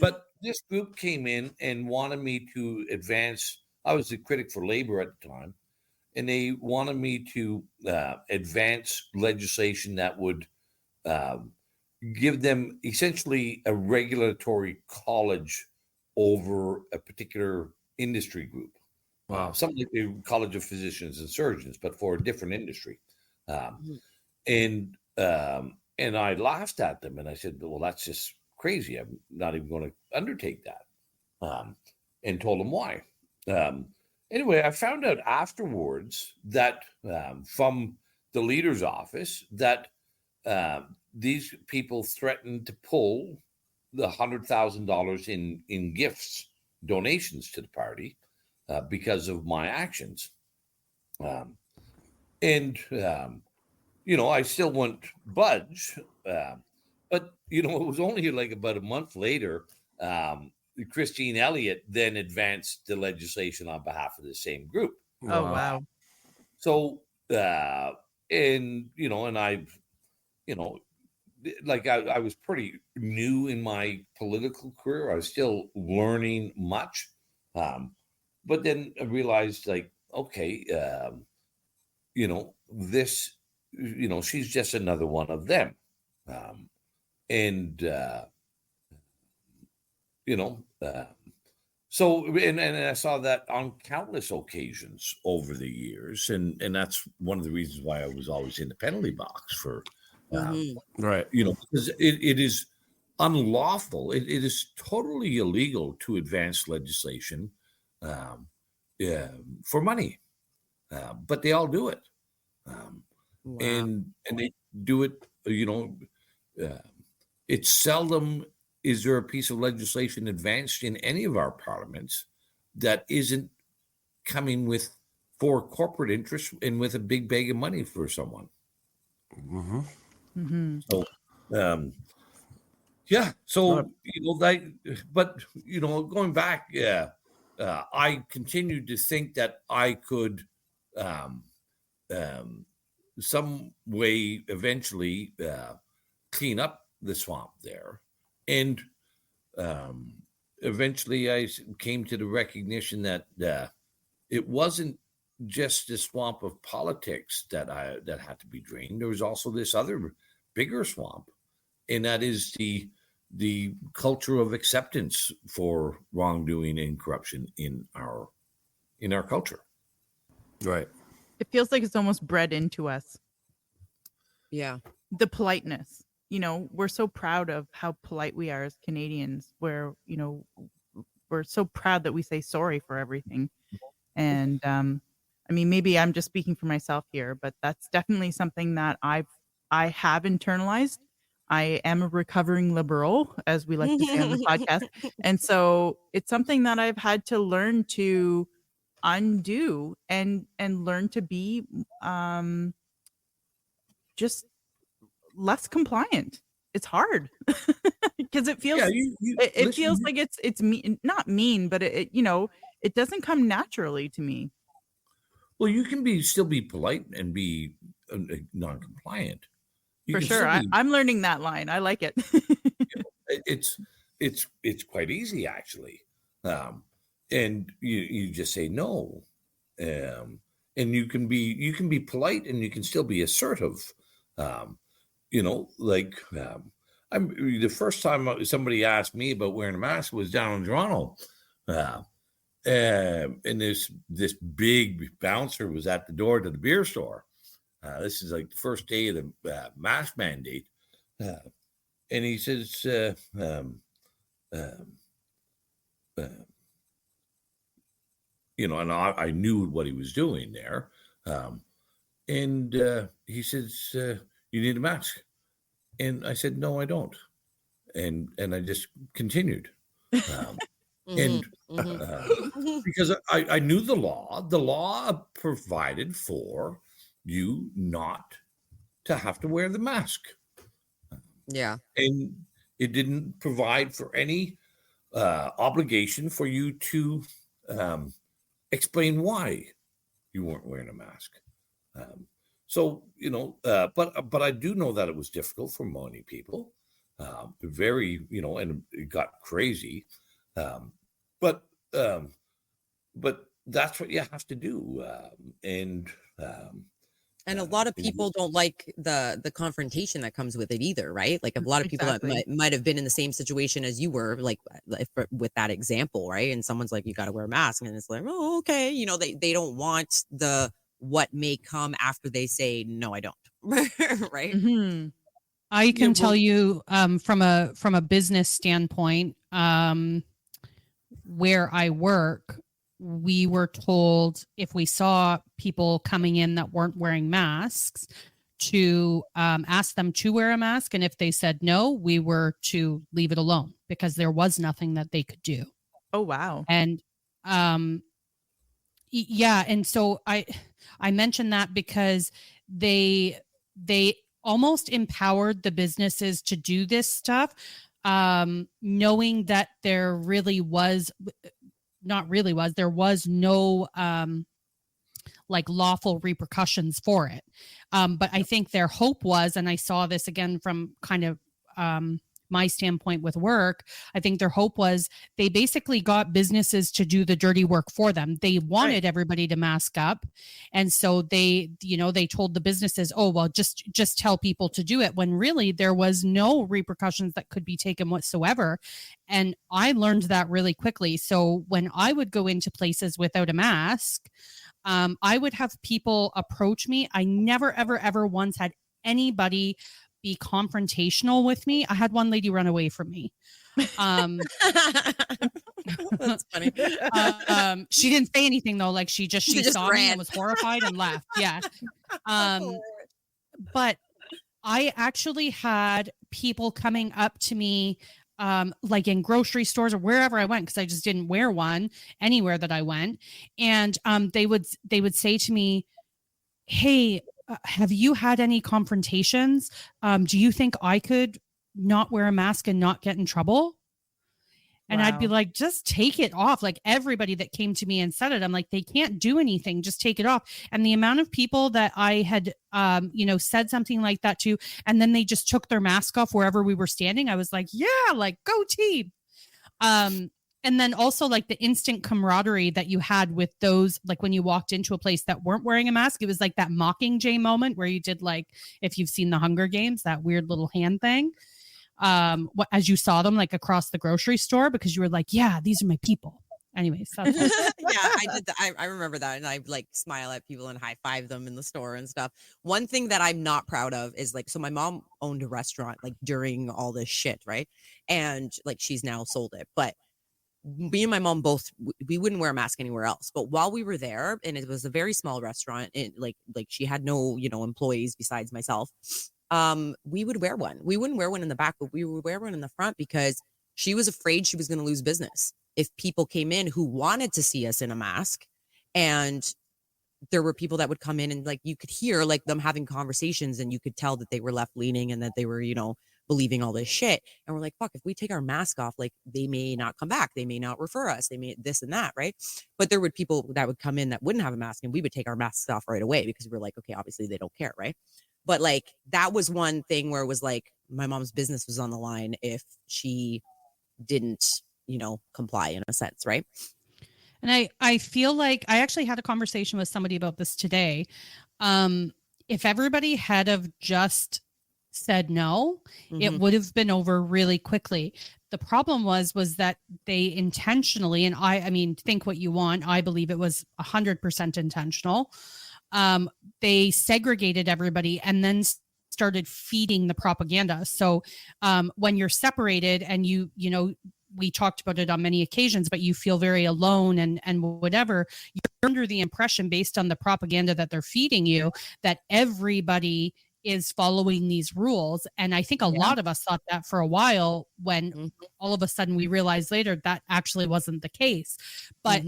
Speaker 5: But this group came in and wanted me to advance. I was the critic for labor at the time, and they wanted me to advance legislation that would um, give them essentially a regulatory college over a particular industry group.
Speaker 4: Wow.
Speaker 5: Something like the College of Physicians and Surgeons, but for a different industry. Um,
Speaker 3: Mhm.
Speaker 5: and I laughed at them and I said, well, that's just crazy. I'm not even going to undertake that. And told them why. Um, anyway, I found out afterwards that from the leader's office that these people threatened to pull the $100,000 in gifts, donations to the party because of my actions. Um, and I still wouldn't budge. But it was only like about a month later. Christine Elliott then advanced the legislation on behalf of the same group.
Speaker 1: Oh,
Speaker 4: Wow.
Speaker 1: wow.
Speaker 5: So, and I, you know, like I was pretty new in my political career. I was still learning much. But then I realized, like, okay, this, she's just another one of them. And, you know, uh, so, and I saw that on countless occasions over the years. And that's one of the reasons why I was always in the penalty box for,
Speaker 3: Mhm.
Speaker 4: Right.
Speaker 5: because it is unlawful. It is totally illegal to advance legislation um, for money, but they all do it, um,
Speaker 3: Wow.
Speaker 5: and they do it. Uh, it's seldom is there a piece of legislation advanced in any of our parliaments that isn't coming with for corporate interests and with a big bag of money for someone.
Speaker 4: Mm-hmm.
Speaker 1: Hmm.
Speaker 5: So, yeah. So but going back, yeah, I continued to think that I could, um, um, some way eventually clean up the swamp there, and um, eventually I came to the recognition that it wasn't just the swamp of politics that had to be drained. There was also this other bigger swamp, and that is the culture of acceptance for wrongdoing and corruption in our culture.
Speaker 4: Right.
Speaker 1: It feels like it's almost bred into us.
Speaker 3: Yeah.
Speaker 1: The politeness. We're so proud of how polite we are as Canadians, where, we're so proud that we say sorry for everything. And I mean, maybe I'm just speaking for myself here, but that's definitely something that I have internalized. I am a recovering liberal, as we like to say on the podcast. And so it's something that I've had to learn to undo and learn to be just less compliant. It's hard because it feels it feels like it's mean, not mean, but it doesn't come naturally to me.
Speaker 5: Well, you can still be polite and be non-compliant.
Speaker 1: For sure. I'm learning that line. I like it.
Speaker 5: It's quite easy, actually. And you just say no. And you can be polite and you can still be assertive. The first time somebody asked me about wearing a mask was down in Toronto. And this big bouncer was at the door to the beer store. This is like the first day of the mask mandate. And he says, and I knew what he was doing there. And he says, you need a mask. And I said, no, I don't. And I just continued. Because I knew the law provided for you not to have to wear the mask.
Speaker 3: Yeah.
Speaker 5: And it didn't provide for any obligation for you to explain why you weren't wearing a mask. But I do know that it was difficult for many people. Very, and it got crazy. But that's what you have to do. And
Speaker 3: a lot of people don't like the confrontation that comes with it either, right? Like a lot of people that might have been in the same situation as you were, like with that example, right? And someone's like, you got to wear a mask. And it's like, oh, okay. They don't want what may come after they say, no, I don't. Right.
Speaker 2: Mm-hmm. I can tell you from a business standpoint, where I work, we were told if we saw people coming in that weren't wearing masks to ask them to wear a mask. And if they said no, we were to leave it alone because there was nothing that they could do.
Speaker 1: Oh, wow.
Speaker 2: And yeah. And so I mentioned that because they almost empowered the businesses to do this stuff, knowing that there was no like lawful repercussions for it. But I think their hope was, and I saw this again from kind of my standpoint with work, I think their hope was they basically got businesses to do the dirty work for them. They wanted everybody to mask up. And so they told the businesses, oh, well, just tell people to do it, when really there was no repercussions that could be taken whatsoever. And I learned that really quickly. So when I would go into places without a mask, I would have people approach me. I never, ever, ever once had anybody be confrontational with me. I had one lady run away from me.
Speaker 3: That's funny.
Speaker 2: She didn't say anything though. Like she saw me and was horrified and left. Yeah. But I actually had people coming up to me, like in grocery stores or wherever I went, because I just didn't wear one anywhere that I went. And they would say to me, hey, have you had any confrontations? Do you think I could not wear a mask and not get in trouble? And I'd be like, just take it off. Like everybody that came to me and said it, I'm like, they can't do anything. Just take it off. And the amount of people that I had, said something like that to, and then they just took their mask off wherever we were standing. I was like, yeah, like go team. And then also like the instant camaraderie that you had with those, like when you walked into a place that weren't wearing a mask, it was like that Mockingjay moment where you did, like, if you've seen the Hunger Games, that weird little hand thing, as you saw them like across the grocery store, because you were like, yeah, these are my people. Anyways, that's
Speaker 3: Yeah, I did that. I remember that, and I like smile at people and high five them in the store and stuff. One thing that I'm not proud of is like, so my mom owned a restaurant like during all this shit, right? And like she's now sold it, but me and my mom both, we wouldn't wear a mask anywhere else. But while we were there, and it was a very small restaurant, and like she had no employees besides myself, we would wear one. We wouldn't wear one in the back, but we would wear one in the front because she was afraid she was going to lose business if people came in who wanted to see us in a mask. And there were people that would come in and like you could hear like them having conversations, and you could tell that they were left leaning and that they were believing all this shit. And we're like, fuck, if we take our mask off, like they may not come back, they may not refer us, they may this and that, right? But there would people that would come in that wouldn't have a mask, and we would take our masks off right away because we were like, okay, obviously they don't care, right? But like that was one thing where it was like my mom's business was on the line if she didn't comply in a sense, right?
Speaker 2: And I feel like I actually had a conversation with somebody about this today. If everybody had have just said no, it would have been over really quickly. The problem was that they intentionally, and I mean, think what you want, I believe it was 100% intentional. They segregated everybody and then started feeding the propaganda. So when you're separated and we talked about it on many occasions, but you feel very alone and whatever, you're under the impression based on the propaganda that they're feeding you that everybody is following these rules. And I think a lot of us thought that for a while when all of a sudden we realized later that actually wasn't the case. But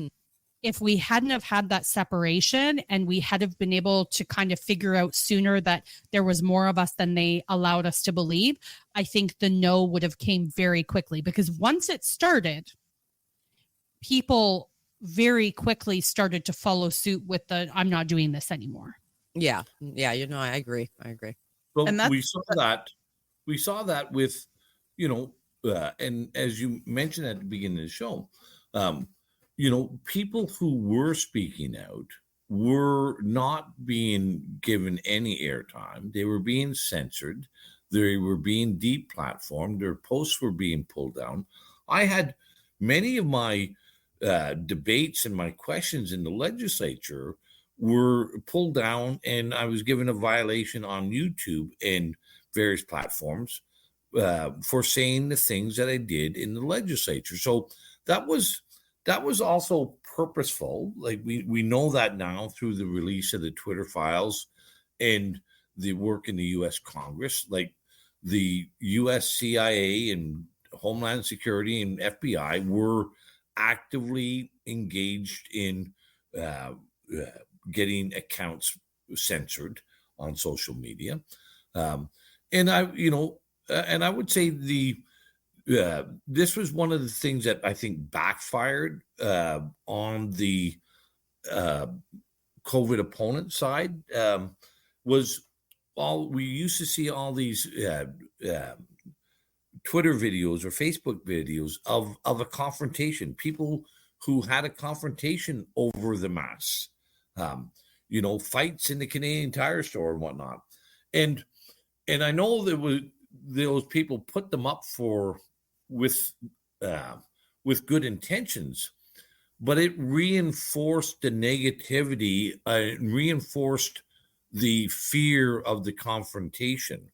Speaker 2: if we hadn't have had that separation and we had have been able to kind of figure out sooner that there was more of us than they allowed us to believe, I think the no would have came very quickly, because once it started, people very quickly started to follow suit with the, I'm not doing this anymore.
Speaker 3: Yeah. I agree.
Speaker 5: Well, and we saw that with, and as you mentioned at the beginning of the show, people who were speaking out were not being given any airtime. They were being censored. They were being deplatformed. Their posts were being pulled down. I had many of my debates and my questions in the legislature were pulled down, and I was given a violation on YouTube and various platforms for saying the things that I did in the legislature. So that was also purposeful. Like we know that now through the release of the Twitter files and the work in the U.S. Congress, like the U.S. CIA and Homeland Security and FBI were actively engaged in getting accounts censored on social media. And I would say this was one of the things that I think backfired on the COVID opponent side. Was we used to see all these Twitter videos or Facebook videos of a confrontation, people who had a confrontation over the masks, fights in the Canadian Tire store and whatnot. And I know there was those people put them up with good intentions, but it reinforced the negativity, reinforced the fear of the confrontation.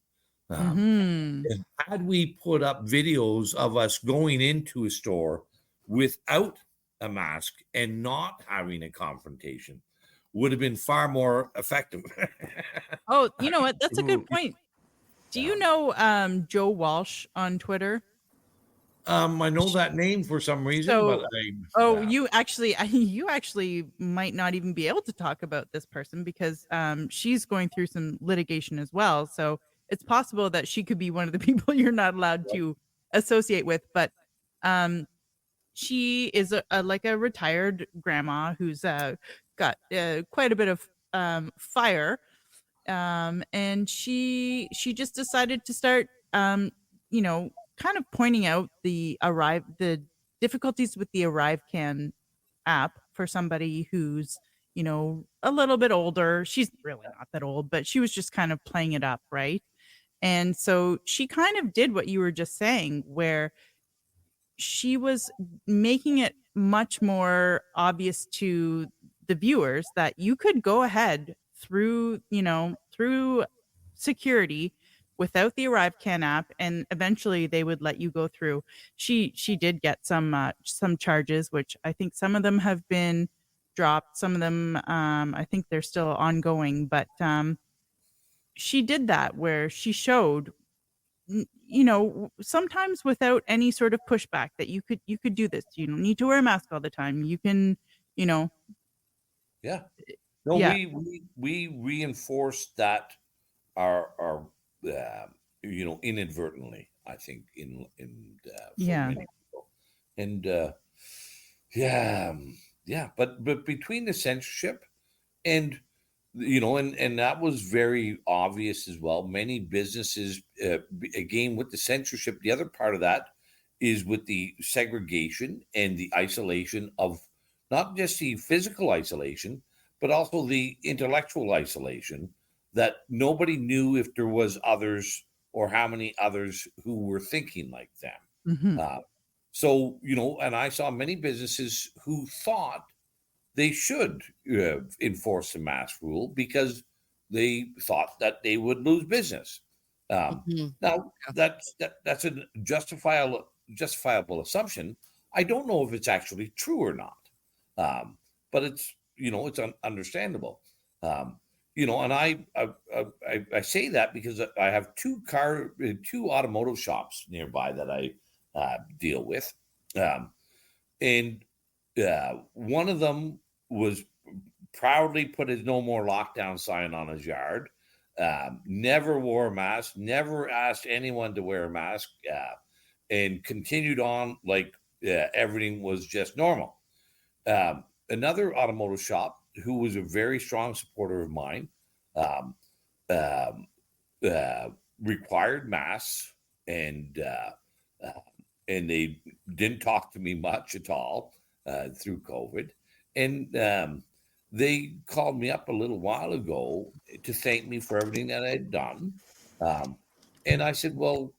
Speaker 5: Had we put up videos of us going into a store without a mask and not having a confrontation, would have been far more effective.
Speaker 1: Oh, you know what? That's a good point. Do you know Joe Walsh on Twitter?
Speaker 5: I know that name for some reason, but
Speaker 1: you actually might not even be able to talk about this person because she's going through some litigation as well. So it's possible that she could be one of the people you're not allowed to associate with. But she is a retired grandma who's got quite a bit of fire, and she just decided to start kind of pointing out the difficulties with the ArriveCan app for somebody who's a little bit older. She's really not that old, but she was just kind of playing it up, right? And so she kind of did what you were just saying, where she was making it much more obvious to the viewers that you could go ahead through, through security without the ArriveCan app, and eventually they would let you go through. She did get some charges, which I think some of them have been dropped. Some of them, I think they're still ongoing, but she did that where she showed, sometimes without any sort of pushback, that you could do this. You don't need to wear a mask all the time. You can, you know,
Speaker 5: Yeah. No,
Speaker 1: yeah,
Speaker 5: we reinforced that our inadvertently, I think, for
Speaker 1: yeah.
Speaker 5: many people. And but between the censorship and and that was very obvious as well. Many businesses, again, with the censorship, the other part of that is with the segregation and the isolation of not just the physical isolation, but also the intellectual isolation, that nobody knew if there was others or how many others who were thinking like them.
Speaker 1: Hmm.
Speaker 5: So, and I saw many businesses who thought they should enforce the mask rule because they thought that they would lose business. Now, that's a justifiable assumption. I don't know if it's actually true or not, but it's it's understandable. And I say that because I have two automotive shops nearby that I deal with, and one of them was proudly put his "No More Lockdown" sign on his yard. Never wore a mask. Never asked anyone to wear a mask, and continued on like everything was just normal. Another automotive shop who was a very strong supporter of mine um, um, required masks, and they didn't talk to me much at all through COVID. And they called me up a little while ago to thank me for everything that I had done. And I said, well,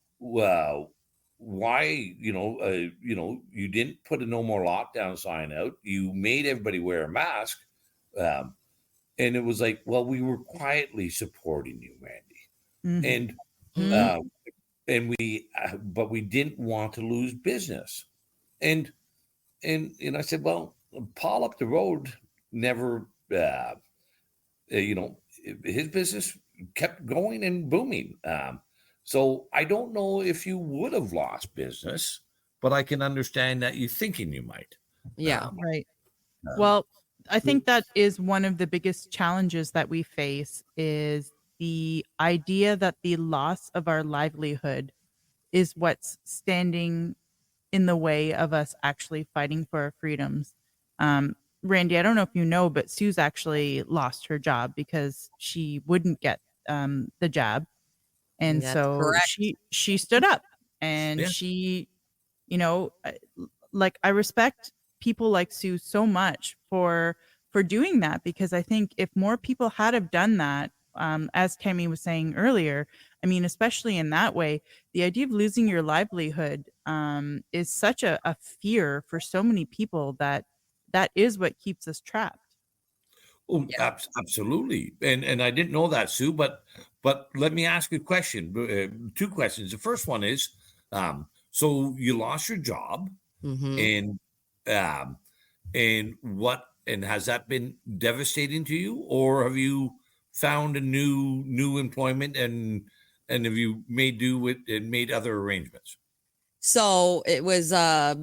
Speaker 5: why, you didn't put a "No More Lockdown" sign out. You made everybody wear a mask. And it was like, well, we were quietly supporting you, Randy.
Speaker 1: Hmm.
Speaker 5: And
Speaker 1: Hmm.
Speaker 5: but we didn't want to lose business. And I said, well, Paul up the road never, his business kept going and booming. So I don't know if you would have lost business, but I can understand that you're thinking you might.
Speaker 3: Yeah.
Speaker 1: Right. Well, I think that is one of the biggest challenges that we face, is the idea that the loss of our livelihood is what's standing in the way of us actually fighting for our freedoms. Um, Randy, I don't know if you know, but Sue's actually lost her job because she wouldn't get the jab, and
Speaker 3: That's
Speaker 1: so
Speaker 3: correct.
Speaker 1: she stood up, and
Speaker 5: Yeah.
Speaker 1: she, like, I respect people like Sue so much for doing that, because I think if more people had have done that, as Tammy was saying earlier, I mean, especially in that way, the idea of losing your livelihood is such a fear for so many people, that is what keeps us trapped.
Speaker 5: Oh,
Speaker 3: Yeah.
Speaker 5: absolutely. And I didn't know that, Sue, but let me ask you a question, two questions. The first one is, so you lost your job,
Speaker 3: Mm-hmm.
Speaker 5: and um, and has that been devastating to you, or have you found a new employment, and have you made do with and made other arrangements?
Speaker 3: So it was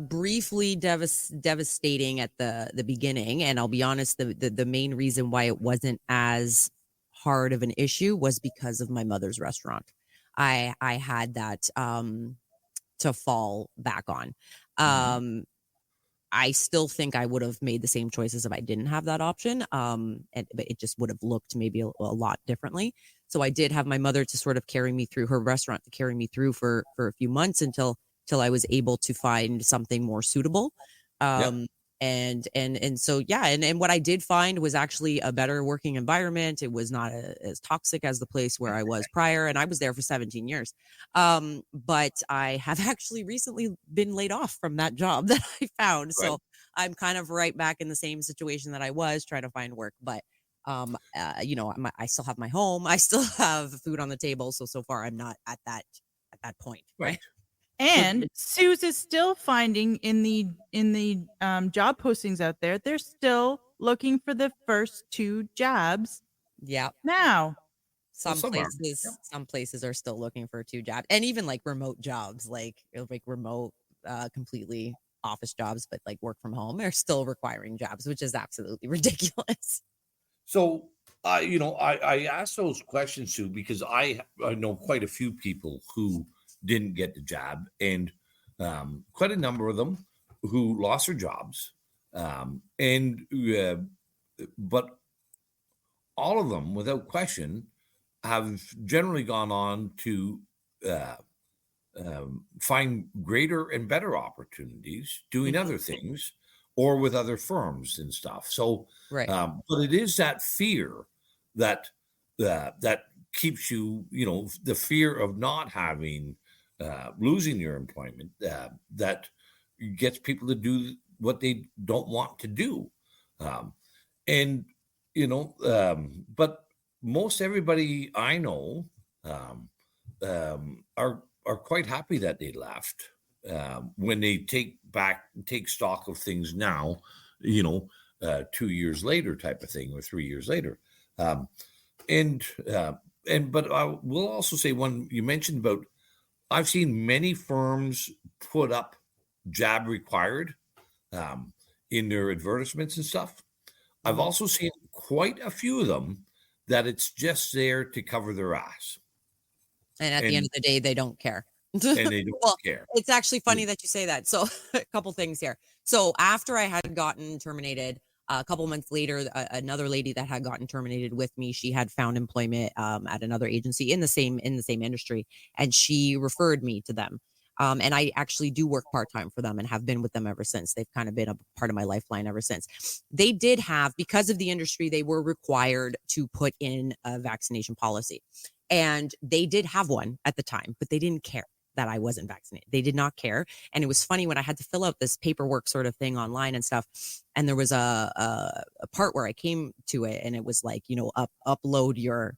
Speaker 3: briefly devastating at the beginning, and I'll be honest, the main reason why it wasn't as hard of an issue was because of my mother's restaurant. I had that to fall back on.
Speaker 5: Mhm.
Speaker 3: Um, I still think I would have made the same choices if I didn't have that option. But it just would have looked maybe a lot differently. So I did have my mother to sort of carry me through, her restaurant to carry me through for a few months until I was able to find something more suitable.
Speaker 5: Yep.
Speaker 3: And so yeah, and what I did find was actually a better working environment. It was not as toxic as the place where I was prior, and I was there for 17 years. But I have actually recently been laid off from that job that I found.
Speaker 5: Right.
Speaker 3: So I'm kind of right back in the same situation that I was trying to find work. But I still have my home. I still have food on the table. So far, I'm not at that point, right?
Speaker 1: And Suze is still finding in the job postings out there, they're still looking for the first 2 jobs.
Speaker 3: Yeah.
Speaker 1: Now,
Speaker 3: some places are still looking for 2 jobs, and even like remote jobs, like remote, completely office jobs, but like work from home are still requiring jobs, which is absolutely ridiculous.
Speaker 5: So, I asked those questions too because I know quite a few people who didn't get the job, and quite a number of them who lost their jobs, but all of them, without question, have generally gone on to uh, find greater and better opportunities doing other things or with other firms and stuff. So,
Speaker 3: Right.
Speaker 5: But it is that fear that that keeps you, the fear of not having losing your employment that gets people to do what they don't want to do, and but most everybody I know are quite happy that they left when they take stock of things now, 2 years later type of thing, or 3 years later. Um, but I will also say, one you mentioned about, I've seen many firms put up job required in their advertisements and stuff. I've also seen quite a few of them that it's just there to cover their ass.
Speaker 3: And at the end of the day, they don't care.
Speaker 5: And they don't care.
Speaker 3: It's actually funny that you say that. So a couple things here. So after I had gotten terminated, a couple months later, another lady that had gotten terminated with me, she had found employment at another agency in the same industry, and she referred me to them. And I actually do work part-time for them and have been with them ever since. They've kind of been a part of my lifeline ever since. They did have, because of the industry, they were required to put in a vaccination policy. And they did have one at the time, but they didn't care that I wasn't vaccinated. They did not care. And it was funny when I had to fill out this paperwork sort of thing online and stuff. And there was a part where I came to it, and it was like, upload your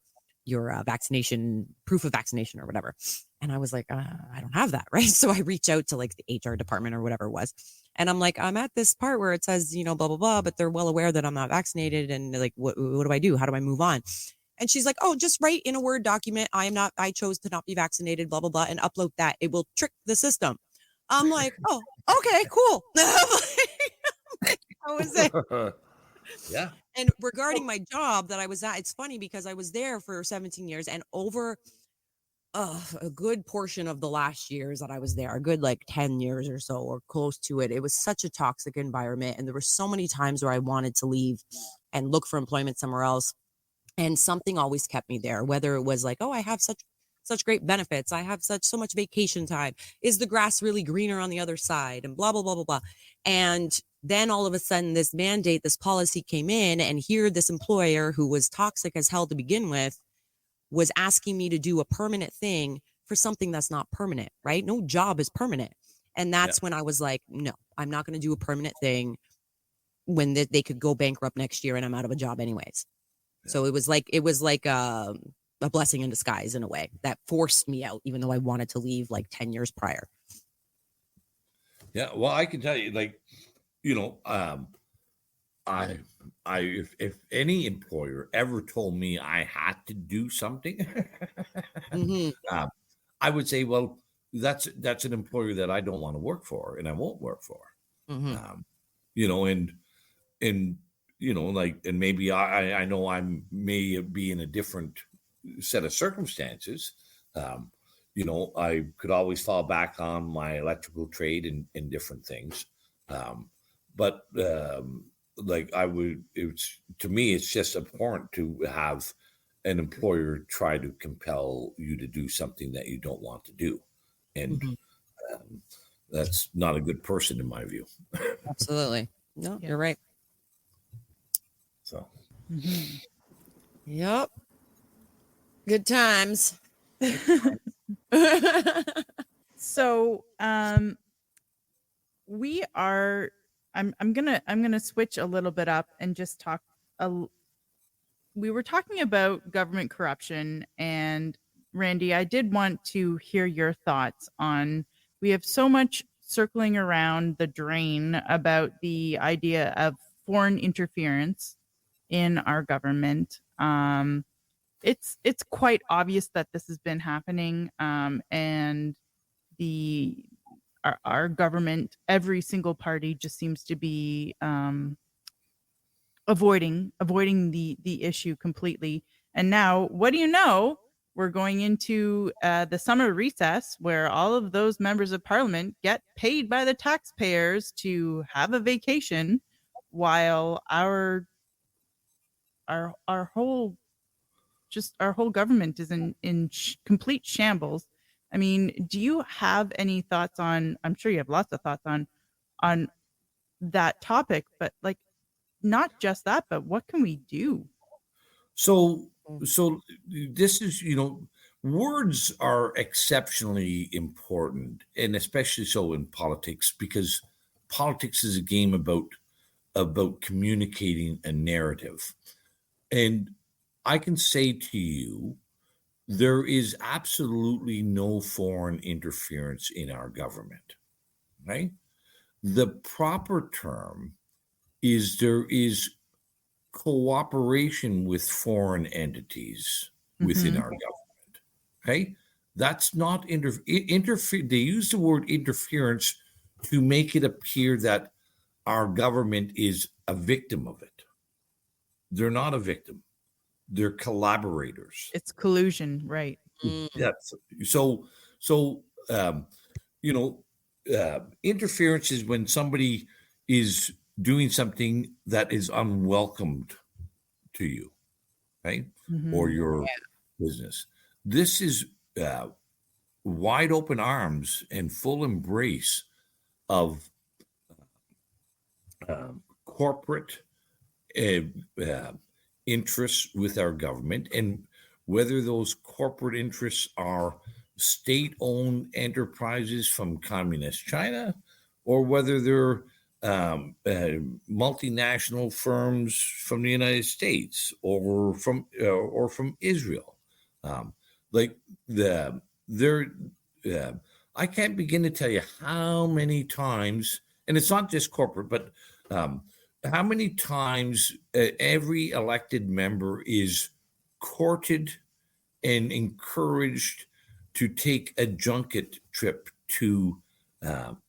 Speaker 3: vaccination, proof of vaccination or whatever. And I was like, I don't have that, right? So I reach out to like the HR department or whatever it was. And I'm like, I'm at this part where it says, blah, blah, blah, but they're well aware that I'm not vaccinated. And like, what do I do? How do I move on? And she's like, oh, just write in a Word document, I chose to not be vaccinated, blah, blah, blah, and upload that. It will trick the system. I'm like, oh, okay, cool. That was it.
Speaker 5: Yeah.
Speaker 3: And regarding my job that I was at, it's funny because I was there for 17 years, and over a good portion of the last years that I was there, a good like 10 years or so, or close to it, it was such a toxic environment. And there were so many times where I wanted to leave and look for employment somewhere else. And something always kept me there, whether it was like, oh, I have such great benefits, I have so much vacation time, is the grass really greener on the other side, and blah, blah, blah, blah, blah. And then all of a sudden this mandate, this policy came in, and here this employer who was toxic as hell to begin with was asking me to do a permanent thing for something that's not permanent, right? No job is permanent. And that's when I was like, no, I'm not going to do a permanent thing when they could go bankrupt next year and I'm out of a job anyways. So it was like a blessing in disguise in a way that forced me out, even though I wanted to leave like 10 years prior.
Speaker 5: Yeah. Well, I can tell you, like, if any employer ever told me I had to do something, I would say, well, that's an employer that I don't want to work for, and I won't work for. And maybe I know I may be in a different set of circumstances. I could always fall back on my electrical trade and different things. But to me, it's just abhorrent to have an employer try to compel you to do something that you don't want to do. And that's not a good person in my view.
Speaker 3: Absolutely. No, you're right.
Speaker 5: So,
Speaker 3: yep. Good times.
Speaker 1: So, we are I'm gonna switch a little bit up and just talk. We were talking about government corruption, and Randy, I did want to hear your thoughts on. We have so much circling around the drain about the idea of foreign interference in our government. It's quite obvious that this has been happening, and the our government, every single party just seems to be avoiding the issue completely. And now, what do you know? We're going into the summer recess where all of those members of parliament get paid by the taxpayers to have a vacation while our whole government is in complete shambles. I mean, do you have any thoughts on? I'm sure you have lots of thoughts on that topic, but like not just that, but what can we do?
Speaker 5: So this is, words are exceptionally important, and especially so in politics, because politics is a game about communicating a narrative. And I can say to you, there is absolutely no foreign interference in our government, right? The proper term is there is cooperation with foreign entities within our government. Okay, that's not interfere. They use the word interference to make it appear that our government is a victim of it. They're not a victim. They're collaborators.
Speaker 1: It's collusion, right?
Speaker 5: That's so. Interference is when somebody is doing something that is unwelcomed to you, right? Or your business. This is wide open arms and full embrace of corporate interests with our government, and whether those corporate interests are state-owned enterprises from communist China, or whether they're multinational firms from the United States or from Israel. I can't begin to tell you how many times, and it's not just corporate, but how many times every elected member is courted and encouraged to take a junket trip to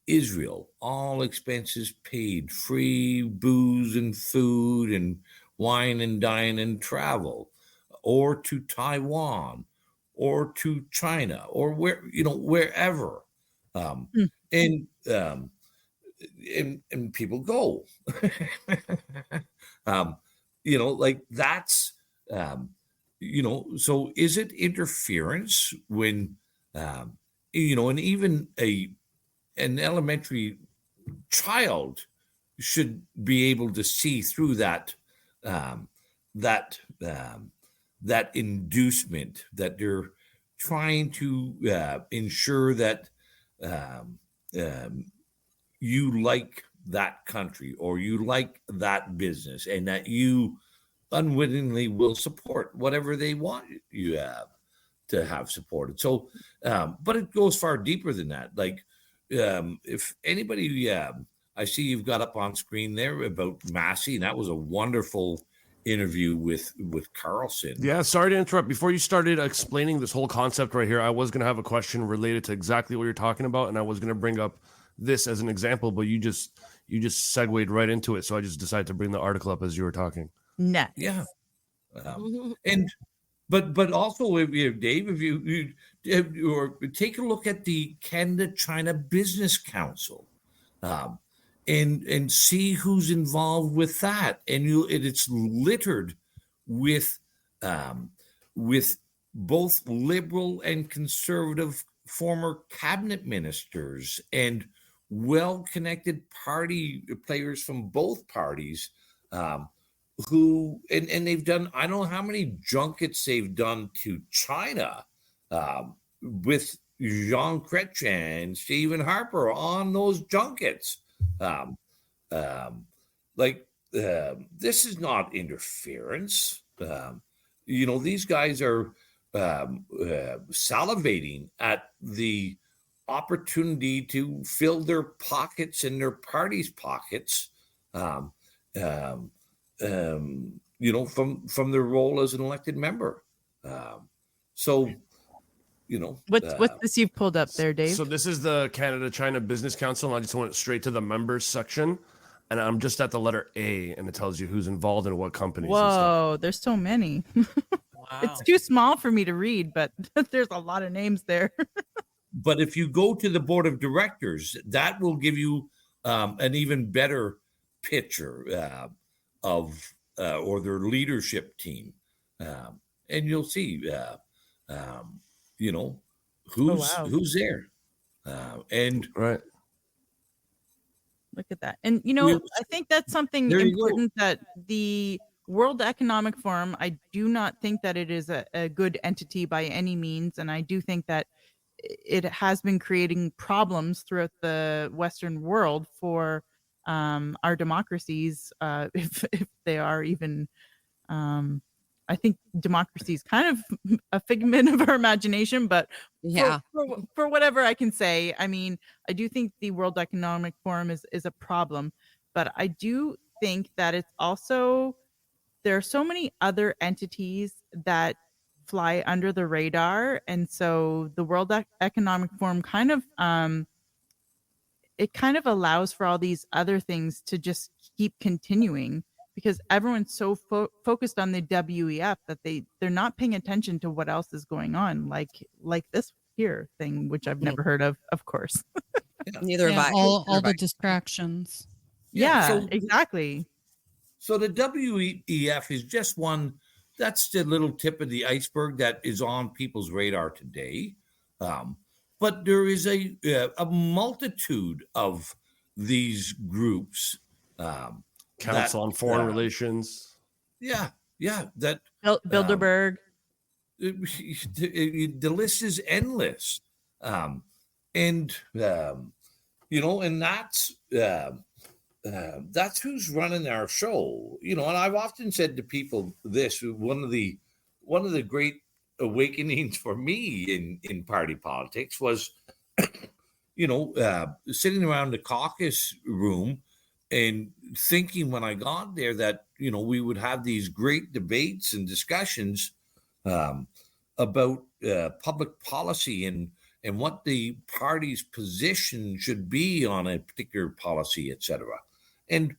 Speaker 5: Israel, all expenses paid, free booze and food and wine and dine and travel, or to Taiwan, or to China, or wherever, and people go, like that's, so is it interference when, and even an elementary child should be able to see through that inducement that they're trying to ensure that you like that country or you like that business, and that you unwittingly will support whatever they want you to have supported. So, but it goes far deeper than that. Like, if anybody, I see you've got up on screen there about Massey, and that was a wonderful interview with Carlson.
Speaker 4: Yeah, sorry to interrupt. Before you started explaining this whole concept right here, I was going to have a question related to exactly what you're talking about, and I was going to bring up this as an example, but you just segued right into it, so I just decided to bring the article up as you were talking.
Speaker 1: Nice.
Speaker 5: Yeah, and but also, if Dave, if you or take a look at the Canada-China Business Council, and see who's involved with that, and it's littered with both liberal and conservative former cabinet ministers and well-connected party players from both parties, who and they've done, I don't know how many junkets they've done to China, with Jean Chrétien and Stephen Harper on those junkets. like this is not interference. These guys are salivating at the opportunity to fill their pockets and their party's pockets, um, um, from their role as an elected member. So,
Speaker 1: What's this you've pulled up there, Dave?
Speaker 4: So this is the Canada-China Business Council, and I just went straight to the members section, and I'm just at the letter A, and it tells you who's involved in what companies.
Speaker 1: Whoa, there's so many.
Speaker 3: Wow.
Speaker 1: It's too small for me to read, but there's a lot of names there.
Speaker 5: But if you go to the board of directors, that will give you an even better picture of or their leadership team, and you'll see, who's there, and
Speaker 4: Right.
Speaker 1: Look at that. And, I think that's something
Speaker 5: There you
Speaker 1: important that the World Economic Forum, I do not think that it is a good entity by any means. And I do think that it has been creating problems throughout the Western world for our democracies, if they are even. I think democracy is kind of a figment of our imagination, but
Speaker 3: Yeah.
Speaker 1: for whatever I can say, I mean, I do think the World Economic Forum is a problem, but I do think that it's also, there are so many other entities that fly under the radar, and so the World Economic Forum kind of it kind of allows for all these other things to just keep continuing, because everyone's so focused on the WEF that they're not paying attention to what else is going on, like this here thing, which I've never heard of course.
Speaker 3: Neither have I.
Speaker 2: All the distractions.
Speaker 1: Yeah,
Speaker 5: so
Speaker 1: exactly.
Speaker 5: So the WEF is just one. That's the little tip of the iceberg that is on people's radar today. But there is a multitude of these groups.
Speaker 4: Council on Foreign Relations.
Speaker 5: Yeah. That
Speaker 1: Bilderberg.
Speaker 5: The list is endless, and that's who's running our show. And I've often said to people this: one of the great awakenings for me in party politics was, sitting around the caucus room and thinking when I got there that, we would have these great debates and discussions about public policy and what the party's position should be on a particular policy, etc. And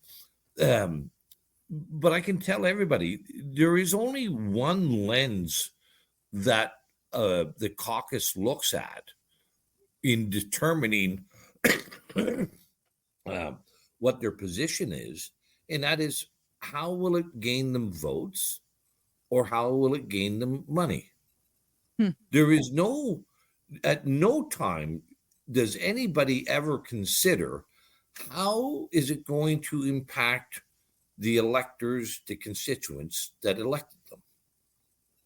Speaker 5: but I can tell everybody there is only one lens that the caucus looks at in determining what their position is, and that is, how will it gain them votes or how will it gain them money? There is at no time does anybody ever consider how is it going to impact the electors, the constituents that elected them.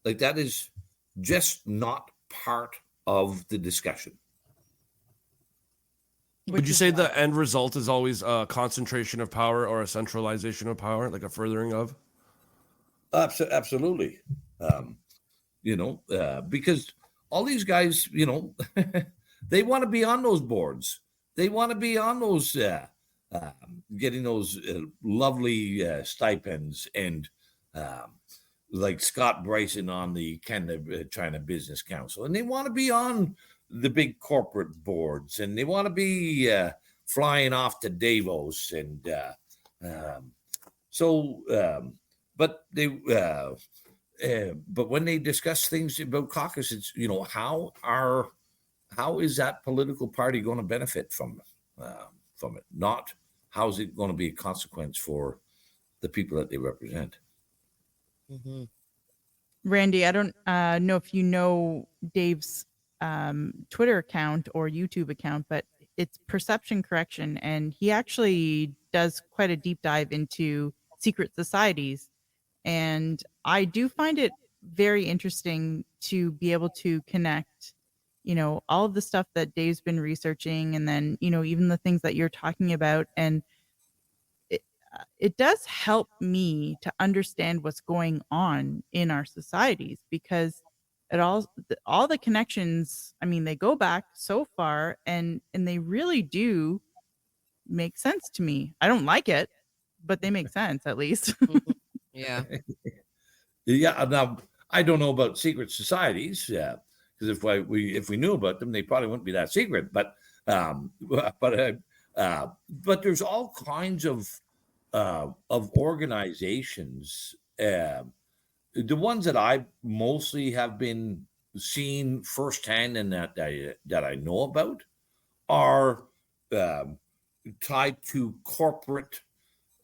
Speaker 5: Like, that is just not part of the discussion.
Speaker 4: Would you say the end result is always a concentration of power or a centralization of power, like a furthering of?
Speaker 5: Absolutely. Because all these guys, they want to be on those boards. They want to be on those, getting those lovely stipends, and like Scott Bryson on the Canada-China Business Council. And they want to be on the big corporate boards, and they want to be flying off to Davos. And but when they discuss things about caucus, it's, how is that political party going to benefit from it? Not how is it going to be a consequence for the people that they represent.
Speaker 3: Mm-hmm.
Speaker 1: Randy, I don't know if you know Dave's Twitter account or YouTube account, but it's Perception Correction, and he actually does quite a deep dive into secret societies. And I do find it very interesting to be able to connect, all of the stuff that Dave's been researching, and then, even the things that you're talking about. And it does help me to understand what's going on in our societies, because all the connections, I mean, they go back so far, and they really do make sense to me. I don't like it, but they make sense at least.
Speaker 3: Mhm. Yeah.
Speaker 5: Yeah. Now, I don't know about secret societies, because if we knew about them, they probably wouldn't be that secret. But there's all kinds of organizations. The ones that I mostly have been seen firsthand and that I know about are um, tied to corporate,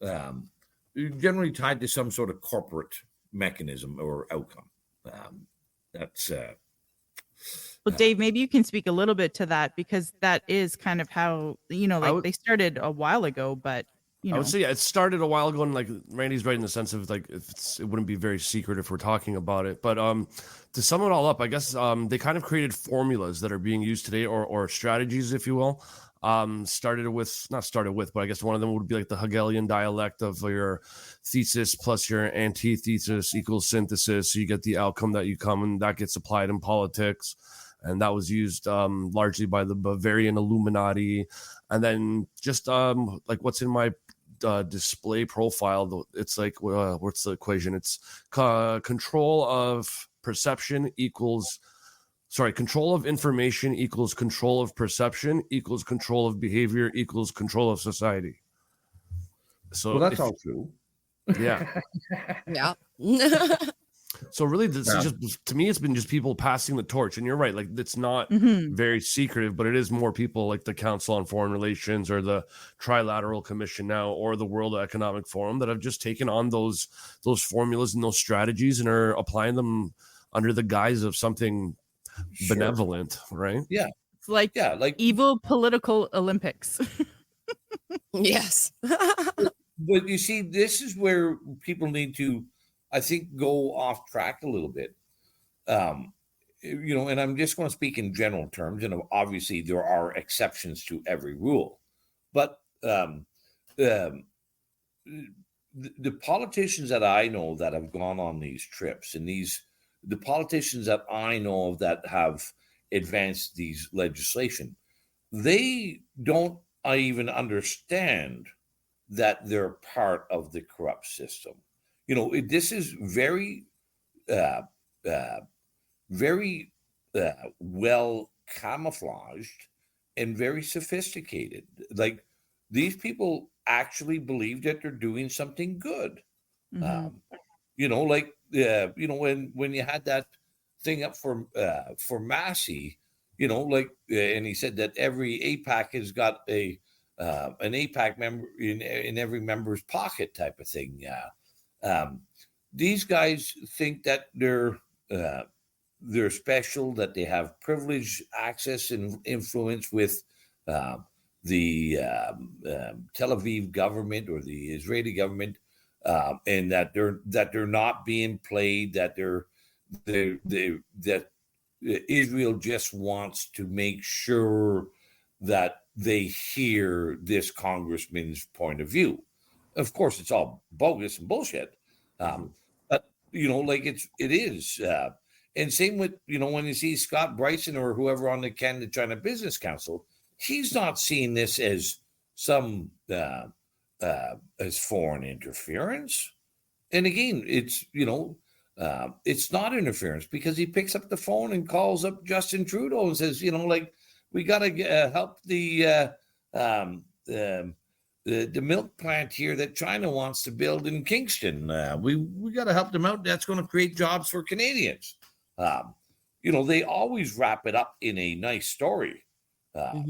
Speaker 5: um, generally tied to some sort of corporate mechanism or outcome. Um, that's
Speaker 1: Well, Dave, maybe you can speak a little bit to that, because that is kind of how,
Speaker 4: I
Speaker 1: like
Speaker 4: would
Speaker 1: they started a while ago, but
Speaker 4: I would say it started a while ago, and like Randy's right in the sense of like it wouldn't be very secret if we're talking about it. But to sum it all up, I guess they kind of created formulas that are being used today, or strategies, if you will. Not started with, but I guess one of them would be like the Hegelian dialect of your thesis plus your antithesis equals synthesis. So you get the outcome that you come, and that gets applied in politics. And that was used largely by the Bavarian Illuminati. And then just like what's in my display profile, it's like what's the equation? It's control of perception equals control of information equals control of perception equals control of behavior equals control of society. So
Speaker 5: well, that's all true.
Speaker 4: Yeah.
Speaker 3: Yeah.
Speaker 4: So really, this is just, to me, it's been just people passing the torch. And you're right, like it's not very secretive, but it is more people like the Council on Foreign Relations or the Trilateral Commission now, or the World Economic Forum, that have just taken on those formulas and those strategies and are applying them under the guise of something benevolent, right?
Speaker 5: Yeah.
Speaker 1: It's like evil political Olympics.
Speaker 3: Yes.
Speaker 5: But you see, this is where people need to, I think, go off track a little bit. And I'm just going to speak in general terms, and obviously there are exceptions to every rule. But the politicians that I know that have gone on these trips, and the politicians that I know of that have advanced these legislation, they don't even understand that they're part of the corrupt system. This is very, very well camouflaged and very sophisticated. Like, these people actually believe that they're doing something good. When you had that thing up for Massey, and he said that every APAC has got an APAC member in every member's pocket, type of thing. These guys think that they're special, that they have privileged access and influence with the Tel Aviv government or the Israeli government, and that they're not being played, that that Israel just wants to make sure that they hear this congressman's point of view. Of course, it's all bogus and bullshit. But it is. And same with, when you see Scott Bryson or whoever on the Canada-China Business Council, he's not seeing this as some as foreign interference. And again, it's not interference, because he picks up the phone and calls up Justin Trudeau and says, we got to help the milk plant here that China wants to build in Kingston. We got to help them out. That's going to create jobs for Canadians. They always wrap it up in a nice story. Now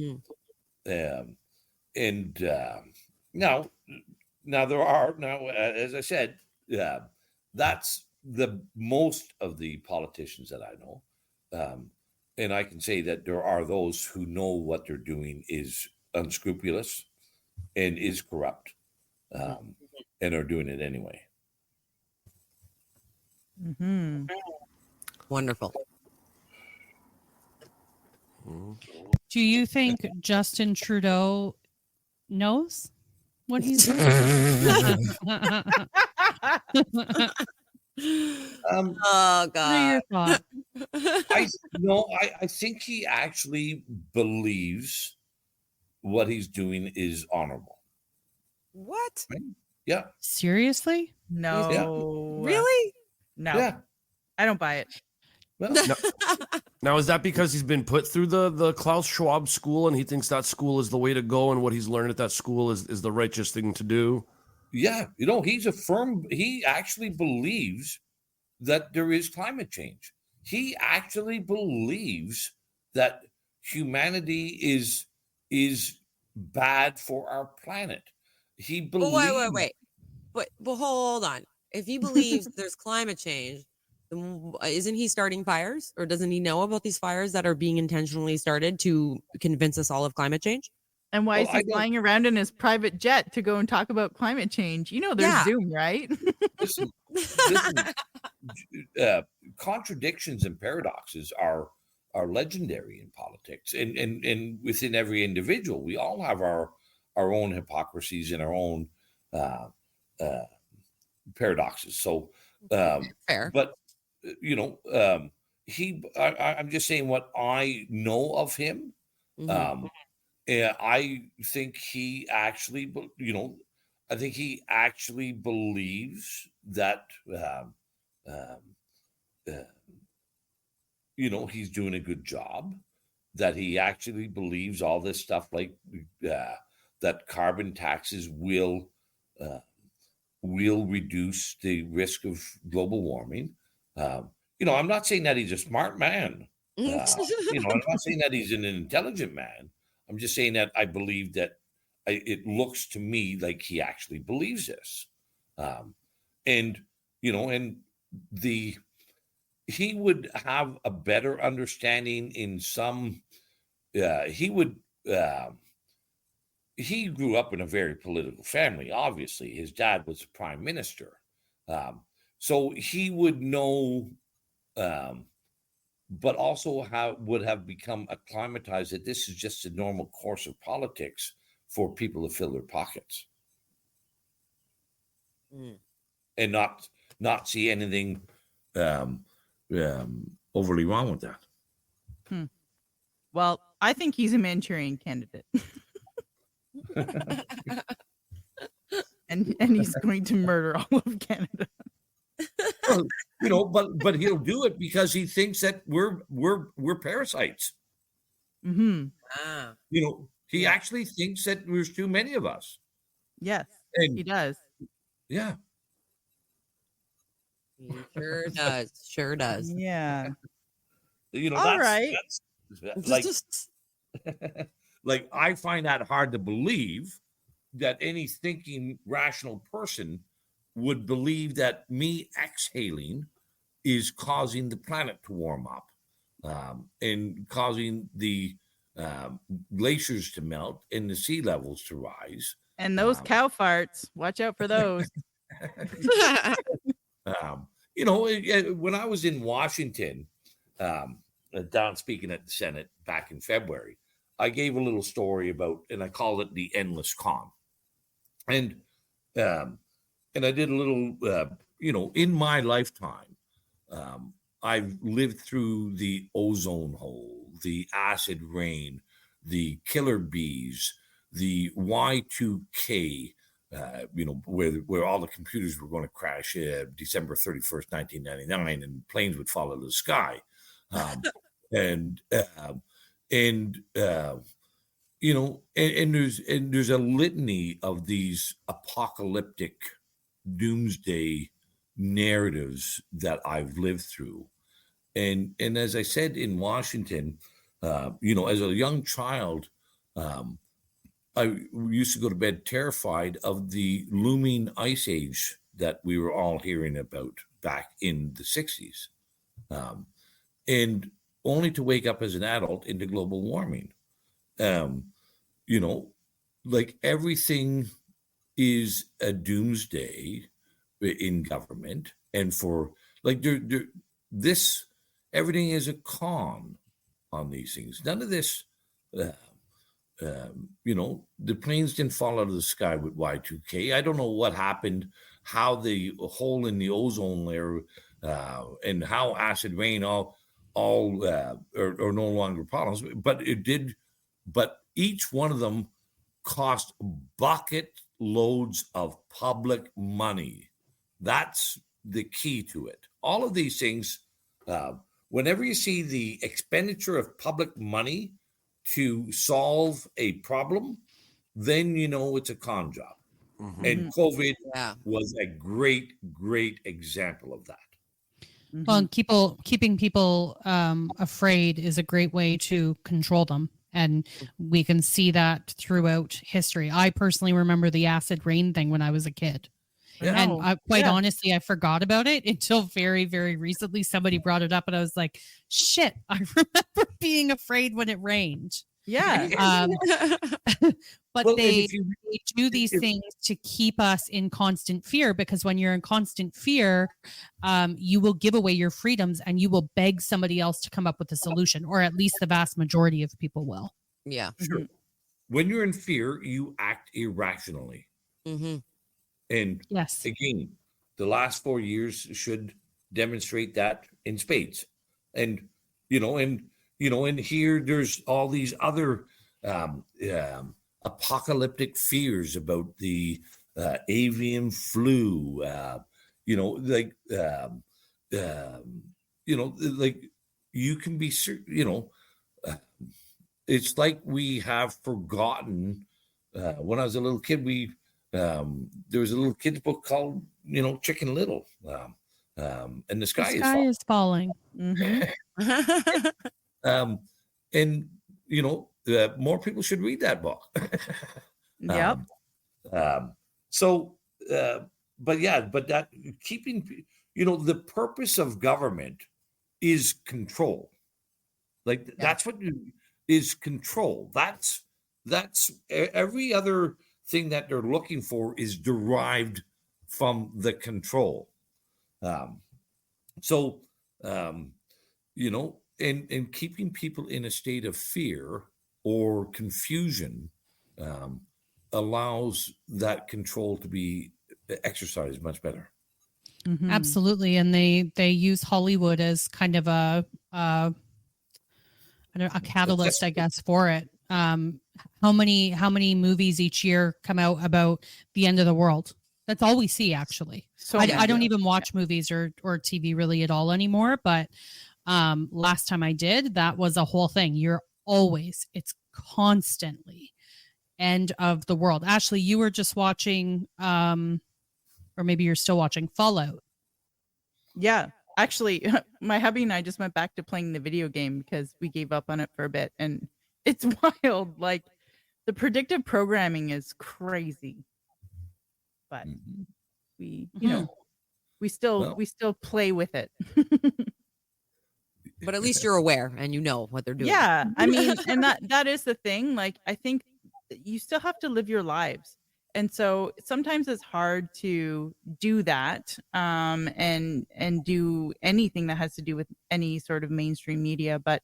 Speaker 5: there are, as I said, that's the most of the politicians that I know. And I can say that there are those who know what they're doing is unscrupulous and is corrupt, and are doing it anyway.
Speaker 3: Wonderful.
Speaker 2: Do you think Justin Trudeau knows? what he's doing.
Speaker 3: Oh
Speaker 2: What are your
Speaker 3: God.
Speaker 2: thoughts?
Speaker 5: I think he actually believes what he's doing is honorable.
Speaker 3: What?
Speaker 5: Right? Yeah.
Speaker 2: Seriously?
Speaker 1: No.
Speaker 3: Really?
Speaker 1: No.
Speaker 5: Yeah.
Speaker 1: I don't buy it.
Speaker 5: Well,
Speaker 4: Now, is that because he's been put through the Klaus Schwab school and he thinks that school is the way to go and what he's learned at that school is the righteous thing to do?
Speaker 5: yeah. He actually believes that there is climate change. He actually believes that humanity is bad for our planet. He believes.
Speaker 3: Wait. But hold on. If he believes there's climate change, then isn't he starting fires? Or doesn't he know about these fires that are being intentionally started to convince us all of climate change?
Speaker 1: And why is he flying around in his private jet to go and talk about climate change? You know, there's Zoom, right?
Speaker 5: Listen, contradictions and paradoxes are legendary in politics, and within every individual, we all have our own hypocrisies and our own paradoxes. So,
Speaker 3: fair,
Speaker 5: but I'm just saying what I know of him.
Speaker 3: Mm-hmm.
Speaker 5: And I think he actually, believes that, he's doing a good job, that he actually believes all this stuff, like that carbon taxes will reduce the risk of global warming. I'm not saying that he's a smart man. I'm not saying that he's an intelligent man. I'm just saying that I believe that it looks to me like he actually believes this. He would have a better understanding in some, he grew up in a very political family. Obviously, his dad was a prime minister. So he would know, but also would have become acclimatized that this is just a normal course of politics for people to fill their pockets, and not see anything overly wrong with that.
Speaker 1: Well, I think he's a Manchurian candidate. and he's going to murder all of Canada.
Speaker 5: Well, but he'll do it because he thinks that we're parasites.
Speaker 1: Mm-hmm.
Speaker 5: He actually thinks that there's too many of us.
Speaker 1: Yes,
Speaker 5: and
Speaker 1: he does.
Speaker 5: Yeah.
Speaker 3: He sure does.
Speaker 1: Yeah.
Speaker 5: All
Speaker 1: right.
Speaker 5: That's like, like, I find that hard to believe that any thinking rational person would believe that me exhaling is causing the planet to warm up, and causing the glaciers to melt and the sea levels to rise.
Speaker 1: And those cow farts, watch out for those.
Speaker 5: When I was in Washington, down speaking at the Senate back in February, I gave a little story about, and I called it the endless con. And I did a little, in my lifetime, I've lived through the ozone hole, the acid rain, the killer bees, the Y2K, where all the computers were going to crash December 31st, 1999, and planes would fall out of the sky. And there's a litany of these apocalyptic doomsday narratives that I've lived through. And as I said in Washington, as a young child, I used to go to bed terrified of the looming ice age that we were all hearing about back in the 60s. And only to wake up as an adult into global warming. Like, everything is a doomsday in government, and for like everything is a con on these things. None of this the planes didn't fall out of the sky with Y2K. I don't know what happened, how the hole in the ozone layer and how acid rain all are no longer problems, but it did. But each one of them cost bucket loads of public money. That's the key to it. All of these things, whenever you see the expenditure of public money to solve a problem, then you know it's a con job.
Speaker 4: Mhm.
Speaker 5: And COVID
Speaker 3: Yeah.
Speaker 5: was a great, great example of that.
Speaker 2: Well, and keeping people afraid is a great way to control them. And we can see that throughout history. I personally remember the acid rain thing when I was a kid.
Speaker 5: Yeah.
Speaker 2: And quite honestly, I forgot about it until very, very recently. Somebody brought it up and I was like, shit, I remember being afraid when it rained.
Speaker 1: Yeah.
Speaker 2: But
Speaker 5: Well,
Speaker 2: they do these things to keep us in constant fear, because when you're in constant fear, you will give away your freedoms and you will beg somebody else to come up with a solution, or at least the vast majority of people will.
Speaker 3: Yeah.
Speaker 5: Sure. When you're in fear, you act irrationally.
Speaker 3: Mm-hmm.
Speaker 5: And
Speaker 2: yes,
Speaker 5: again, the last 4 years should demonstrate that in spades. And and here there's all these other apocalyptic fears about the avian flu. Like you can be, it's like we have forgotten. When I was a little kid, there was a little kid's book called Chicken Little, and the sky,
Speaker 2: is falling.
Speaker 5: And more people should read that book.
Speaker 1: Yep.
Speaker 5: But that keeping, the purpose of government is control. That's what is control. That's every other thing that they're looking for is derived from the control. And keeping people in a state of fear or confusion allows that control to be exercised much better.
Speaker 2: Absolutely. And they use Hollywood as kind of a catalyst, I guess, for it. How many movies each year come out about the end of the world? That's all we see, actually. So I don't even watch movies or TV really at all anymore. But last time I did, that was a whole thing. It's constantly end of the world. Ashley, you were just watching, or maybe you're still watching Fallout.
Speaker 1: Yeah. Actually, my hubby and I just went back to playing the video game because we gave up on it for a bit, and it's wild. Like, the predictive programming is crazy, but we still play with it.
Speaker 3: But at least you're aware and you know what they're doing.
Speaker 1: Yeah, I mean, and that is the thing. Like, I think you still have to live your lives. And so sometimes it's hard to do that and do anything that has to do with any sort of mainstream media. But,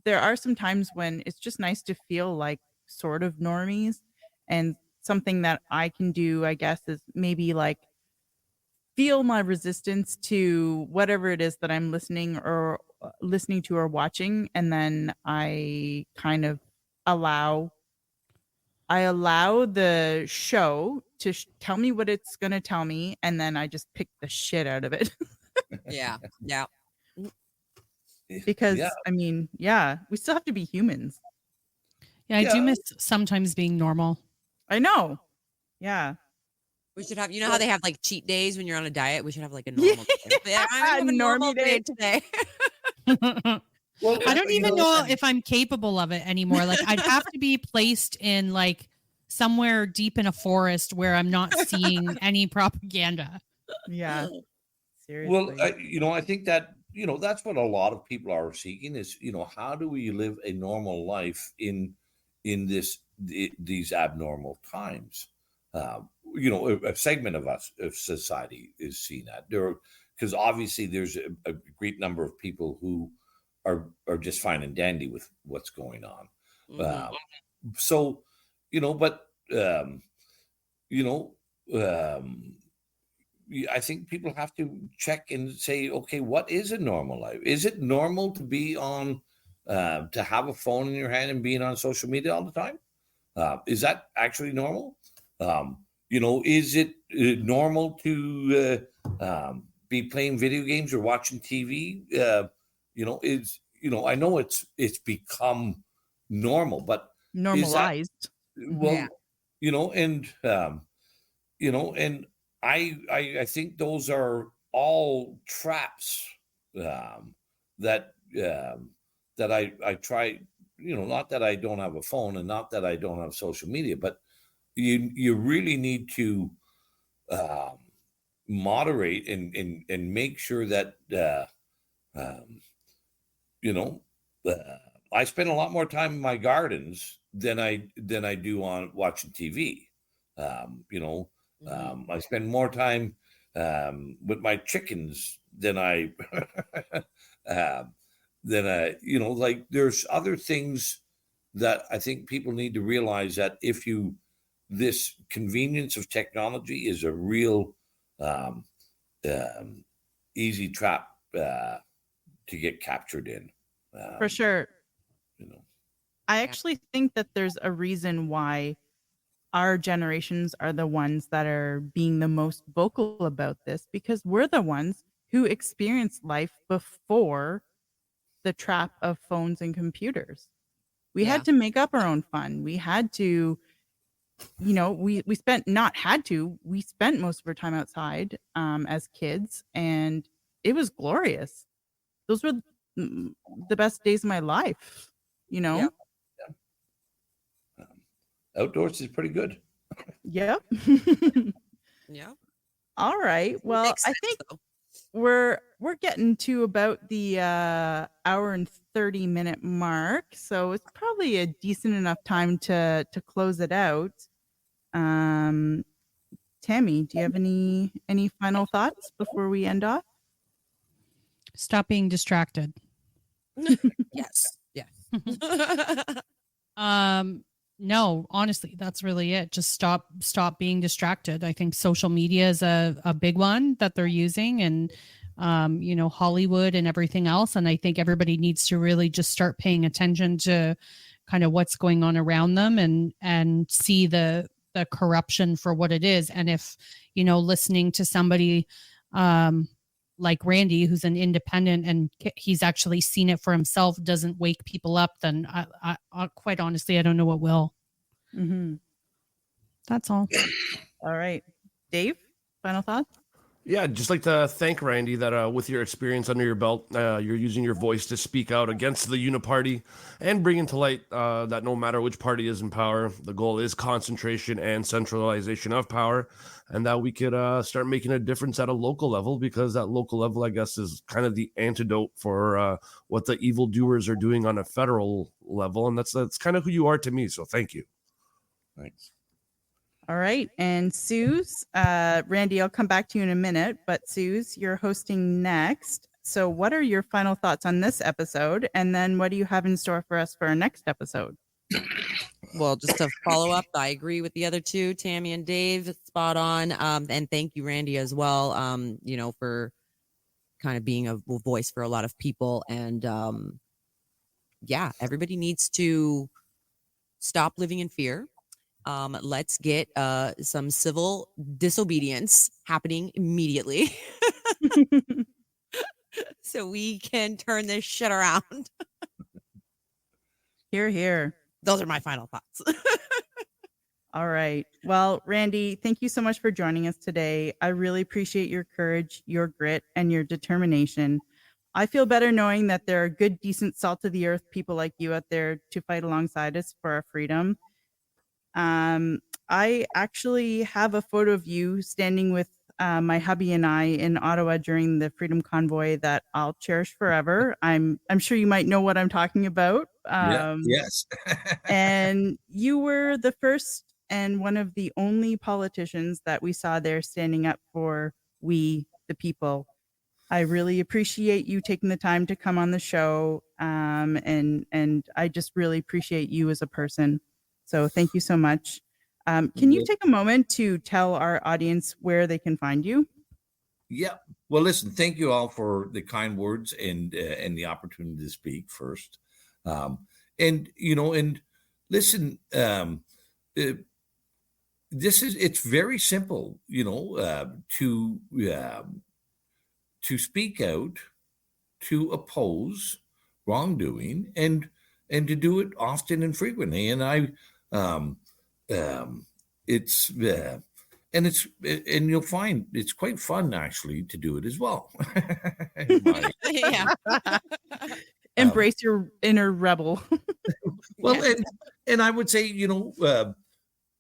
Speaker 1: there are some times when it's just nice to feel like sort of normies. And something that I can do, I guess, is maybe like feel my resistance to whatever it is that I'm listening to or watching. And then I kind of allow the show to tell me what it's going to tell me, and then I just pick the shit out of it.
Speaker 3: Yeah.
Speaker 1: Because, I mean, we still have to be humans.
Speaker 2: Yeah, I do miss sometimes being normal.
Speaker 1: I know. Yeah.
Speaker 3: We should have, how they have like cheat days when you're on a diet? We should have like a normal day. Yeah, I'm having a normal day today.
Speaker 2: Well, I don't even know if I'm capable of it anymore. Like, I'd have to be placed in like somewhere deep in a forest where I'm not seeing any propaganda.
Speaker 1: Yeah. Seriously.
Speaker 5: Well, I think that, that's what a lot of people are seeking is, how do we live a normal life in these abnormal times? A segment of society is seeing that because obviously there's a great number of people who are just fine and dandy with what's going on.
Speaker 3: Mhm.
Speaker 5: So, but you know, um, I think people have to check and say, okay, what is a normal life? Is it normal to be on, to have a phone in your hand and being on social media all the time? Is that actually normal? Is it normal to be playing video games or watching TV? I know it's become normal, but is that
Speaker 1: Normalized.
Speaker 5: well,
Speaker 3: Yeah.
Speaker 5: and and I think those are all traps that I try. Not that I don't have a phone and not that I don't have social media, but you really need to um, moderate and make sure that um, you know I spend a lot more time in my gardens than I do on watching TV.
Speaker 3: Mhm.
Speaker 5: I spend more time with my chickens than I um, like there's other things that I think people need to realize that this convenience of technology is a real um, um, easy trap to get captured in.
Speaker 1: For
Speaker 5: Um,
Speaker 1: sure.
Speaker 5: you know,
Speaker 1: I
Speaker 3: Yeah.
Speaker 1: actually think that there's a reason why our generations are the ones that are being the most vocal about this, because we're the ones who experienced life before the trap of phones and computers. We
Speaker 3: Yeah.
Speaker 1: had to make up our own fun. We had to, we spent not had to, we spent most of our time outside as kids, and it was glorious. Those were the best days of my life, you know?
Speaker 3: Yeah.
Speaker 5: um, outdoors is pretty good.
Speaker 1: Yep.
Speaker 3: Yeah.
Speaker 1: All right.
Speaker 3: It
Speaker 1: Well,
Speaker 3: makes
Speaker 1: I
Speaker 3: sense
Speaker 1: think
Speaker 3: though.
Speaker 1: we're getting to about the hour and 30-minute mark, so it's probably a decent enough time to close it out. Um Tammy, do you have any final thoughts before we end off?
Speaker 2: Stop being distracted.
Speaker 3: Yes. Yeah.
Speaker 2: Um, no, honestly, that's really it. Just stop being distracted. I think social media is a big one that they're using, and Hollywood and everything else. And I think everybody needs to really just start paying attention to kind of what's going on around them, and see the corruption for what it is. And if, listening to somebody like Randy, who's an independent and he's actually seen it for himself, doesn't wake people up, then I quite honestly, I don't know what will.
Speaker 1: Mhm.
Speaker 2: That's all.
Speaker 1: All right. Dave, final thoughts?
Speaker 4: Yeah, I'd just like to thank Randy that with your experience under your belt, you're using your voice to speak out against the uniparty and bringing to light that no matter which party is in power, the goal is concentration and centralization of power, and that we could start making a difference at a local level, because that local level, I guess, is kind of the antidote for what the evildoers are doing on a federal level, and that's kind of who you are to me. So thank you.
Speaker 5: Thanks.
Speaker 1: All right. And Suze, Randy, I'll come back to you in a minute, but Suze, you're hosting next. So what are your final thoughts on this episode? And then what do you have in store for us for our next episode?
Speaker 3: Well, just to follow up, I agree with the other two, Tammy and Dave, spot on. And thank you, Randy, as well. For kind of being a voice for a lot of people. And yeah, everybody needs to stop living in fear. Let's get some civil disobedience happening immediately so we can turn this shit around.
Speaker 1: Hear, hear.
Speaker 3: Those are my final thoughts.
Speaker 1: All right. Well, Randy, thank you so much for joining us today. I really appreciate your courage, your grit, and your determination. I feel better knowing that there are good, decent, salt of the earth people like you out there to fight alongside us for our freedom. I actually have a photo of you standing with my hubby and I in Ottawa during the Freedom Convoy that I'll cherish forever. I'm sure you might know what I'm talking about.
Speaker 5: Yes.
Speaker 1: And you were the first and one of the only politicians that we saw there standing up for we, the people. I really appreciate you taking the time to come on the show and I just really appreciate you as a person. So thank you so much. Can you take a moment to tell our audience where they can find you?
Speaker 5: Yeah. Well, listen, thank you all for the kind words and the opportunity to speak first. And listen, it's very simple, to speak out, to oppose wrongdoing, and to do it often and frequently. And um, it's and you'll find it's quite fun actually to do it as well.
Speaker 3: Yeah.
Speaker 1: Embrace your inner rebel.
Speaker 5: Well, and I would say,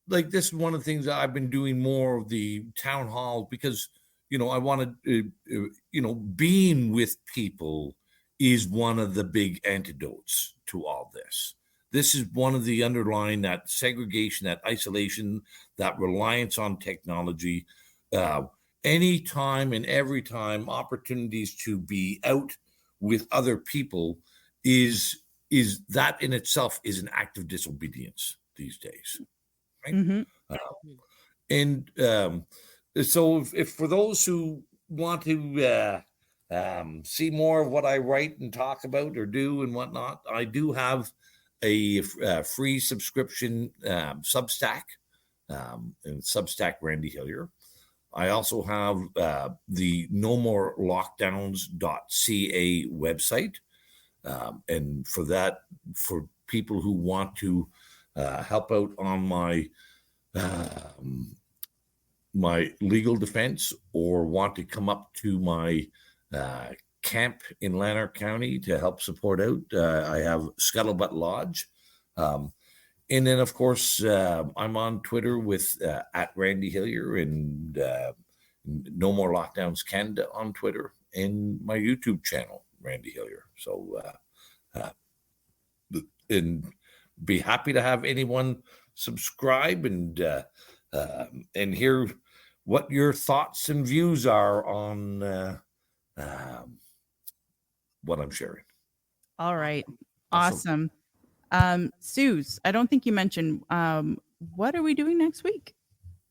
Speaker 5: like this is one of the things that I've been doing more of the town hall because, I wanted, being with people is one of the big antidotes to all this. This is one of the underlying, that segregation, that isolation, that reliance on technology. Anytime and every time opportunities to be out with other people is that in itself is an act of disobedience these days, right?
Speaker 1: Mm-hmm.
Speaker 5: And so if for those who want to see more of what I write and talk about or do and whatnot, I do have a free subscription Substack, and Substack Randy Hillier. I also have the nomorlockdowns.ca website. And for that, for people who want to help out on my legal defense or want to come up to my camp in Lanark County to help support out, I have Scuttlebutt Lodge. And then, of course, I'm on Twitter with at Randy Hillier and No More Lockdowns Canada on Twitter, and my YouTube channel, Randy Hillier. So, and be happy to have anyone subscribe and hear what your thoughts and views are on what I'm sharing.
Speaker 1: All right. Awesome. Suze, I don't think you mentioned, what are we doing next week?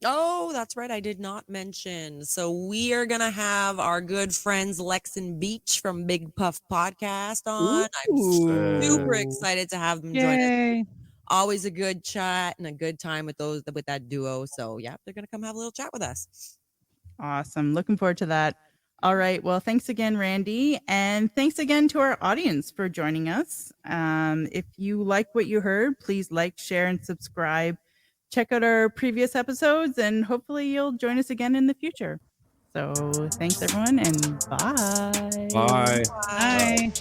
Speaker 3: Oh, that's right. I did not mention. So we are going to have our good friends Lex and Beach from Big Puff Podcast on. I'm super excited to have them join us. Always a good chat and a good time with that duo. So yeah, they're going to come have a little chat with us.
Speaker 1: Awesome. Looking forward to that. All right. Well, thanks again, Randy. And thanks again to our audience for joining us. If you like what you heard, please like, share, and subscribe. Check out our previous episodes, and hopefully you'll join us again in the future. So thanks, everyone, and bye.
Speaker 4: Bye.
Speaker 2: Bye.